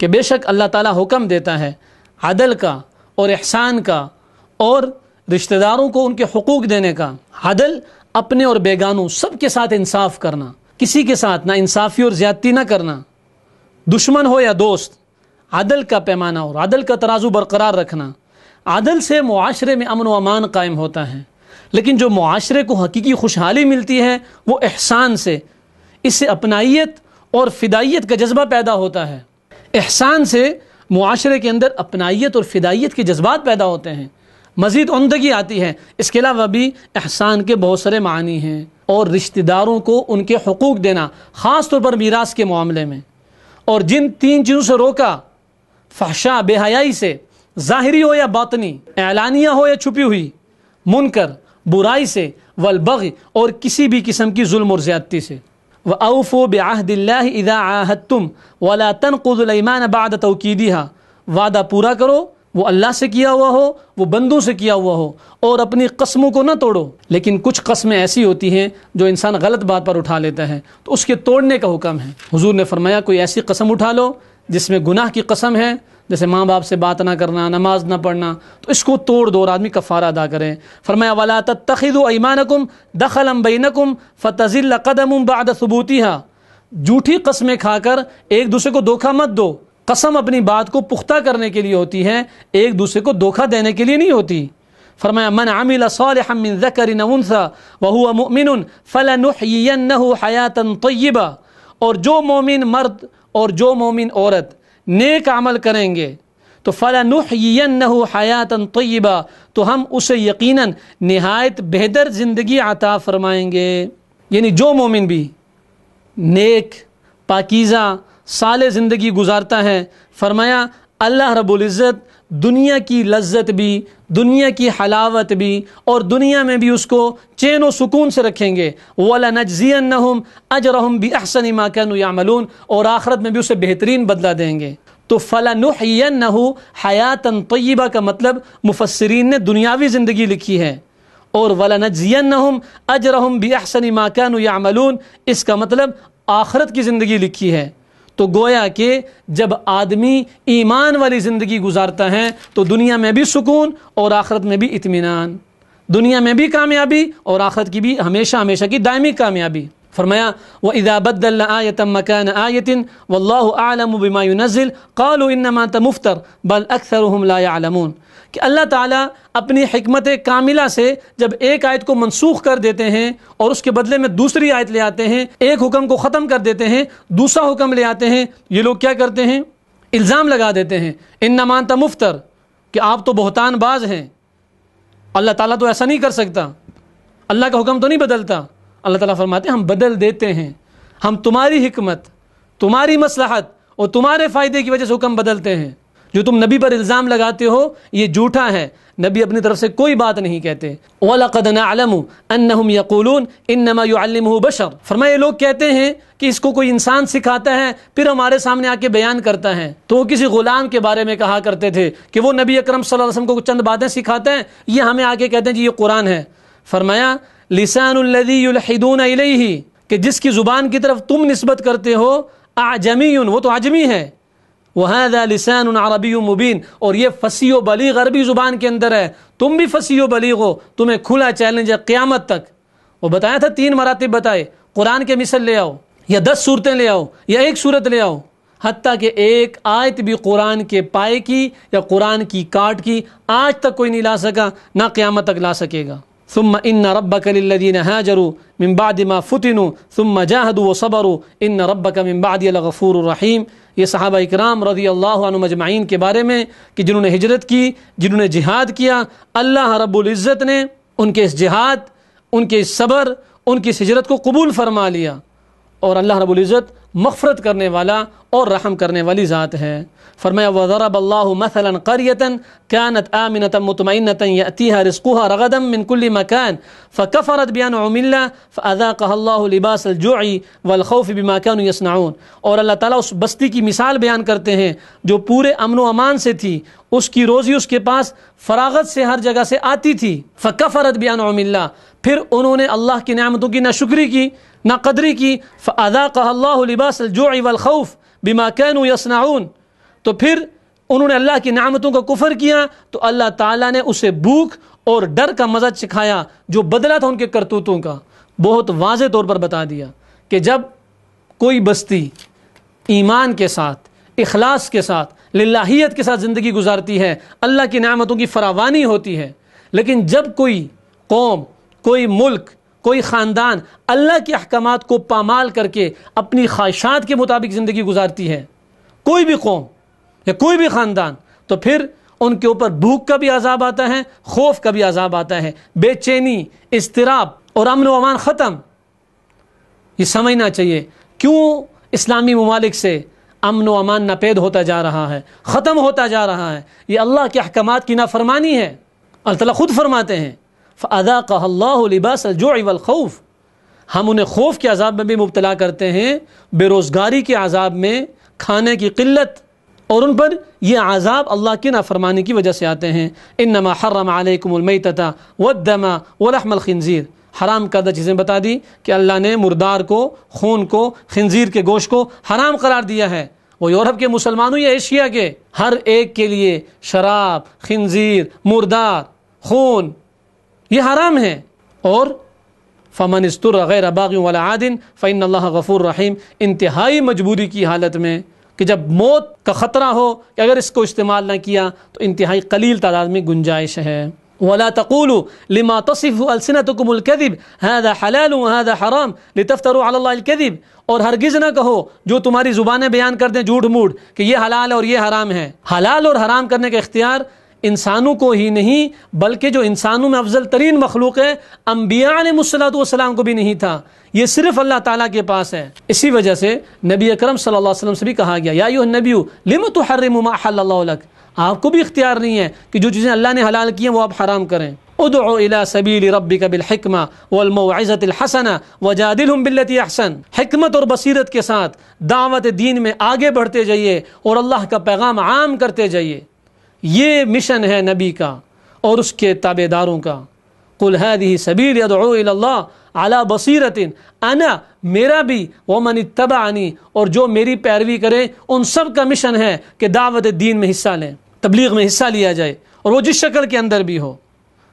کہ بے شک اللہ تعالیٰ حکم دیتا ہے عدل کا اور احسان کا اور رشتہ داروں کو ان کے حقوق دینے کا۔ عدل اپنے اور بیگانوں سب کے ساتھ انصاف کرنا، کسی کے ساتھ نہ انصافی اور زیادتی نہ کرنا، دشمن ہو یا دوست، عدل کا پیمانہ اور عدل کا ترازو برقرار رکھنا۔ عدل سے معاشرے میں امن و امان قائم ہوتا ہے، لیکن جو معاشرے کو حقیقی خوشحالی ملتی ہے وہ احسان سے، اس سے اپنائیت اور فدائیت کا جذبہ پیدا ہوتا ہے۔ احسان سے معاشرے کے اندر اپنائیت اور فدائیت کے جذبات پیدا ہوتے ہیں، مزید عمدگی آتی ہے۔ اس کے علاوہ بھی احسان کے بہت سارے معنی ہیں، اور رشتہ داروں کو ان کے حقوق دینا، خاص طور پر میراث کے معاملے میں۔ اور جن 3 چیزوں سے روکا، فحشاء بے حیائی سے، ظاہری ہو یا باطنی، اعلانیہ ہو یا چھپی ہوئی، منکر برائی سے، والبغی اور کسی بھی قسم کی ظلم اور زیادتی سے۔ وَأَوْفُوا بِعَهْدِ اللَّهِ إِذَا عَاهَدتُّمْ وَلَا تَنْقُضُوا الْأَيْمَانَ بَعْدَ تَوْكِيدِهَا، وعدہ پورا کرو، وہ اللہ سے کیا ہوا ہو، وہ بندوں سے کیا ہوا ہو، اور اپنی قسموں کو نہ توڑو۔ لیکن کچھ قسمیں ایسی ہوتی ہیں جو انسان غلط بات پر اٹھا لیتا ہے، تو اس کے توڑنے کا حکم ہے۔ حضور نے فرمایا کوئی ایسی قسم اٹھا لو جس میں گناہ کی قسم ہے، جیسے ماں باپ سے بات نہ کرنا، نماز نہ پڑھنا، تو اس کو توڑ دو اور آدمی کفارہ ادا کرے۔ فرمایا وَلَا تَتَّخِذُوا أَيْمَانَكُمْ دَخَلًا بَيْنَكُمْ فَتَزِلَّ قَدَمٌ بَعْدَ ثُبُوتِهَا، جھوٹی قسمیں کھا کر ایک دوسرے کو دھوکہ مت دو۔ قسم اپنی بات کو پختہ کرنے کے لیے ہوتی ہے، ایک دوسرے کو دھوکہ دینے کے لیے نہیں ہوتی۔ فرمایا من عمل صالحا من ذکر او انثى وهو مؤمن فلنحيينه حیاتا طیبہ، اور جو مومن مرد اور جو مومن عورت نیک عمل کریں گے تو فَلَنُحْيِيَنَّهُ حَيَاةً طَيِّبَةً، تو ہم اسے یقیناً نہایت بہتر زندگی عطا فرمائیں گے۔ یعنی جو مومن بھی نیک، پاکیزہ، صالح زندگی گزارتا ہے، فرمایا اللہ رب العزت دنیا کی لذت بھی، دنیا کی حلاوت بھی، اور دنیا میں بھی اس کو چین و سکون سے رکھیں گے۔ وَلَنَجْزِيَنَّهُمْ أَجْرَهُمْ بِأَحْسَنِ مَا كَانُوا يَعْمَلُونَ، اور آخرت میں بھی اسے بہترین بدلہ دیں گے۔ تو فَلَنُحْيِيَنَّهُ حَيَاةً طَيِّبَةً کا مطلب مفسرین نے دنیاوی زندگی لکھی ہے، اور وَلَنَجْزِيَنَّهُمْ أَجْرَهُمْ بِأَحْسَنِ مَا كَانُوا يَعْمَلُونَ اس کا مطلب آخرت کی زندگی لکھی ہے۔ تو گویا کہ جب آدمی ایمان والی زندگی گزارتا ہے تو دنیا میں بھی سکون اور آخرت میں بھی اطمینان، دنیا میں بھی کامیابی اور آخرت کی بھی ہمیشہ ہمیشہ کی دائمی کامیابی۔ فرمایا وَإِذَا بَدَّلْنَا آيَةً مَكَانَ آيَةٍ وَاللَّهُ أَعْلَمُ بِمَا يُنَزِّلُ قَالُوا إِنَّمَا أَنْتَ مُفْتَرٍ بَلْ أَكْثَرُهُمْ لَا يَعْلَمُونَ، کہ اللہ تعالیٰ اپنی حکمت کاملہ سے جب ایک آیت کو منسوخ کر دیتے ہیں اور اس کے بدلے میں دوسری آیت لے آتے ہیں، ایک حکم کو ختم کر دیتے ہیں، دوسرا حکم لے آتے ہیں، یہ لوگ کیا کرتے ہیں؟ الزام لگا دیتے ہیں انما انت مفتر، کہ آپ تو بہتان باز ہیں، اللہ تعالیٰ تو ایسا نہیں کر سکتا، اللہ کا حکم تو نہیں بدلتا۔ اللہ تعالیٰ فرماتے ہیں ہم بدل دیتے ہیں، ہم تمہاری حکمت، تمہاری مصلحت اور تمہارے فائدے کی وجہ سے حکم بدلتے ہیں۔ جو تم نبی پر الزام لگاتے ہو یہ جھوٹا ہے، نبی اپنی طرف سے کوئی بات نہیں کہتے۔ وَلَقَدْ نَعْلَمُ أَنَّهُمْ يَقُولُونَ إِنَّمَا يُعَلِّمُهُ بَشَرٌ، فرمایا یہ لوگ کہتے ہیں کہ اس کو کوئی انسان سکھاتا ہے پھر ہمارے سامنے آ کے بیان کرتا ہے۔ تو وہ کسی غلام کے بارے میں کہا کرتے تھے کہ وہ نبی اکرم صلی اللہ علیہ وسلم کو چند باتیں سکھاتا ہے، یہ ہمیں آ کے کہتے ہیں جی یہ قرآن ہے۔ فرمایا لسان الذی یلحدون الیہ، کہ جس کی زبان کی طرف تم نسبت کرتے ہو اعجمی، وہ تو عجمی ہے، وَهَذَا لِسَانٌ عَرَبِيٌّ مُبِينٌ، اور یہ فصیح و بلیغ عربی زبان کے اندر ہے، تم بھی فصیح و بلیغ ہو، تمہیں کھلا چیلنج ہے قیامت تک۔ وہ بتایا تھا 3 مراتب بتائے، قرآن کے مثل لے آؤ یا 10 صورتیں لے آؤ یا 1 صورت لے آؤ، حتیٰ کہ ایک آیت بھی قرآن کے پائے کی یا قرآن کی کاٹ کی آج تک کوئی نہیں لا سکا، نہ قیامت تک لا سکے گا۔ ثم ان ربک للذین هاجروا من بعد ما فتنوا ثم جاهدوا وصبروا ان ربک من بعد لغفور رحیم۔ یہ صحابہ اکرام رضی اللہ عنہم اجمعین کے بارے میں کہ جنہوں نے ہجرت کی، جنہوں نے جہاد کیا، اللہ رب العزت نے ان کے اس جہاد، ان کے اس صبر، ان کی اس ہجرت کو قبول فرما لیا، اور اللہ رب العزت مغفرت کرنے والا اور رحم کرنے والی ذات ہے۔ فرمایا وَضَرَبَ اللَّهُ مَثَلًا قَرْيَةً كَانَتْ آمِنَةً مُطْمَئِنَّةً يَأْتِيهَا رِزْقُهَا رَغَدًا مِنْ كُلِّ مَكَانٍ فَكَفَرَتْ بِأَنْعُمِ اللَّهِ فَأَذَاقَهَا اللَّهُ لِبَاسَ الْجُوعِ وَالْخَوْفِ بِمَا كَانُوا يَصْنَعُونَ۔ اور اللہ تعالیٰ اس بستی کی مثال بیان کرتے ہیں جو پورے امن و امان سے تھی، اس کی روزی اس کے پاس فراغت سے ہر جگہ سے آتی تھی۔ فَكَفَرَتْ بِأَنْعُمِ اللَّهِ، پھر انہوں نے اللہ کی نعمتوں کی ناشکری کی، ناقدری کی۔ فَأَذَاقَهَا اللَّهُ لِبَاسَ الْجُوعِ وَالْخَوْفِ بِمَا كَانُوا يَصْنَعُونَ، تو پھر انہوں نے اللہ کی نعمتوں کا کفر کیا تو اللہ تعالیٰ نے اسے بھوک اور ڈر کا مزہ چکھایا جو بدلہ تھا ان کے کرتوتوں کا۔ بہت واضح طور پر بتا دیا کہ جب کوئی بستی ایمان کے ساتھ، اخلاص کے ساتھ، للہیت کے ساتھ زندگی گزارتی ہے، اللہ کی نعمتوں کی فراوانی ہوتی ہے، لیکن جب کوئی قوم، کوئی ملک، کوئی خاندان اللہ کے احکامات کو پامال کر کے اپنی خواہشات کے مطابق زندگی گزارتی ہے، کوئی بھی قوم یا کوئی بھی خاندان، تو پھر ان کے اوپر بھوک کا بھی عذاب آتا ہے، خوف کا بھی عذاب آتا ہے، بے چینی، اضطراب اور امن و امان ختم۔ یہ سمجھنا چاہیے کیوں اسلامی ممالک سے امن و امان ناپید ہوتا جا رہا ہے، ختم ہوتا جا رہا ہے۔ یہ اللہ کے احکامات کی نافرمانی ہے۔ اللہ تعالیٰ خود فرماتے ہیں فَأَذَاقَهَا اللَّهُ لِبَاسَ الْجُوعِ وَالْخَوْفِ، ہم انہیں خوف کے عذاب میں بھی مبتلا کرتے ہیں، بے روزگاری کے عذاب میں، کھانے کی قلت، اور ان پر یہ عذاب اللہ کی نافرمانی کی وجہ سے آتے ہیں۔ انما حرم علیکم المیتۃ والدم ولحم الخنزیر، حرام کردہ چیزیں بتا دی کہ اللہ نے مردار کو، خون کو، خنزیر کے گوشت کو حرام قرار دیا ہے۔ وہ یورپ کے مسلمانوں یا ایشیا کے ہر ایک کے لیے شراب، خنزیر، مردار، خون یہ حرام ہے۔ اور فمن استر غیر باغ ولا عاد فإن اللہ غفور رحیم، انتہائی مجبوری کی حالت میں کہ جب موت کا خطرہ ہو کہ اگر اس کو استعمال نہ کیا تو انتہائی قلیل تعداد میں گنجائش ہے۔ ولا تقولوا لما تصف ألسنتكم الكذب هذا حلال وهذا حرام لتفتروا على الله الكذب، اور ہرگز نہ کہو جو تمہاری زبانیں بیان کر دیں جھوٹ موٹ کہ یہ حلال ہے اور یہ حرام ہے۔ حلال اور حرام کرنے کا اختیار انسانوں کو ہی نہیں بلکہ جو انسانوں میں افضل ترین مخلوق ہے انبیاء علیہ الصلوۃ والسلام کو بھی نہیں تھا، یہ صرف اللہ تعالیٰ کے پاس ہے۔ اسی وجہ سے نبی اکرم صلی اللہ علیہ وسلم سے بھی کہا گیا یا ایھا النبی لم تحرم ما احل اللہ لک، آپ کو بھی اختیار نہیں ہے کہ جو چیزیں اللہ نے حلال کی ہیں وہ آپ حرام کریں۔ ادع الی سبیل ربک بالحکمہ والموعظۃ الحسنہ وجادلہم باللتی احسن، حکمت اور بصیرت کے ساتھ دعوت دین میں آگے بڑھتے جائیے اور اللہ کا پیغام عام کرتے جائیے۔ یہ مشن ہے نبی کا اور اس کے تابع داروں کا۔ قل هذه سبیل ادعو الی اللہ علی بصیرۃ، انا میرا بھی، ومن اتبعنی اور جو میری پیروی کرے، ان سب کا مشن ہے کہ دعوت دین میں حصہ لیں، تبلیغ میں حصہ لیا جائے، اور وہ جس شکل کے اندر بھی ہو،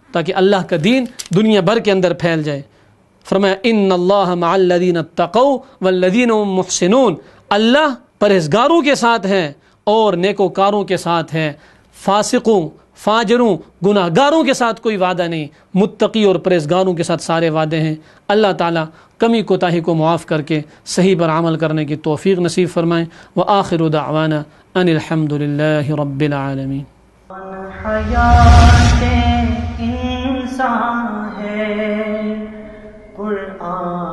تاکہ اللہ کا دین دنیا بھر کے اندر پھیل جائے۔ فرمایا ان اللہ مع الذین اتقوا والذین هم محسنون، اللہ پرہیزگاروں کے ساتھ ہیں اور نیکوکاروں کے ساتھ ہیں، فاسقوں، فاجروں، گناہ گاروں کے ساتھ کوئی وعدہ نہیں، متقی اور پرہیزگاروں کے ساتھ سارے وعدے ہیں۔ اللہ تعالیٰ کمی کوتاہی کو معاف کر کے صحیح پر عمل کرنے کی توفیق نصیب فرمائیں۔ وآخر دعوانا ان الحمد للہ رب العالمین۔ حیات انسان ہے قرآن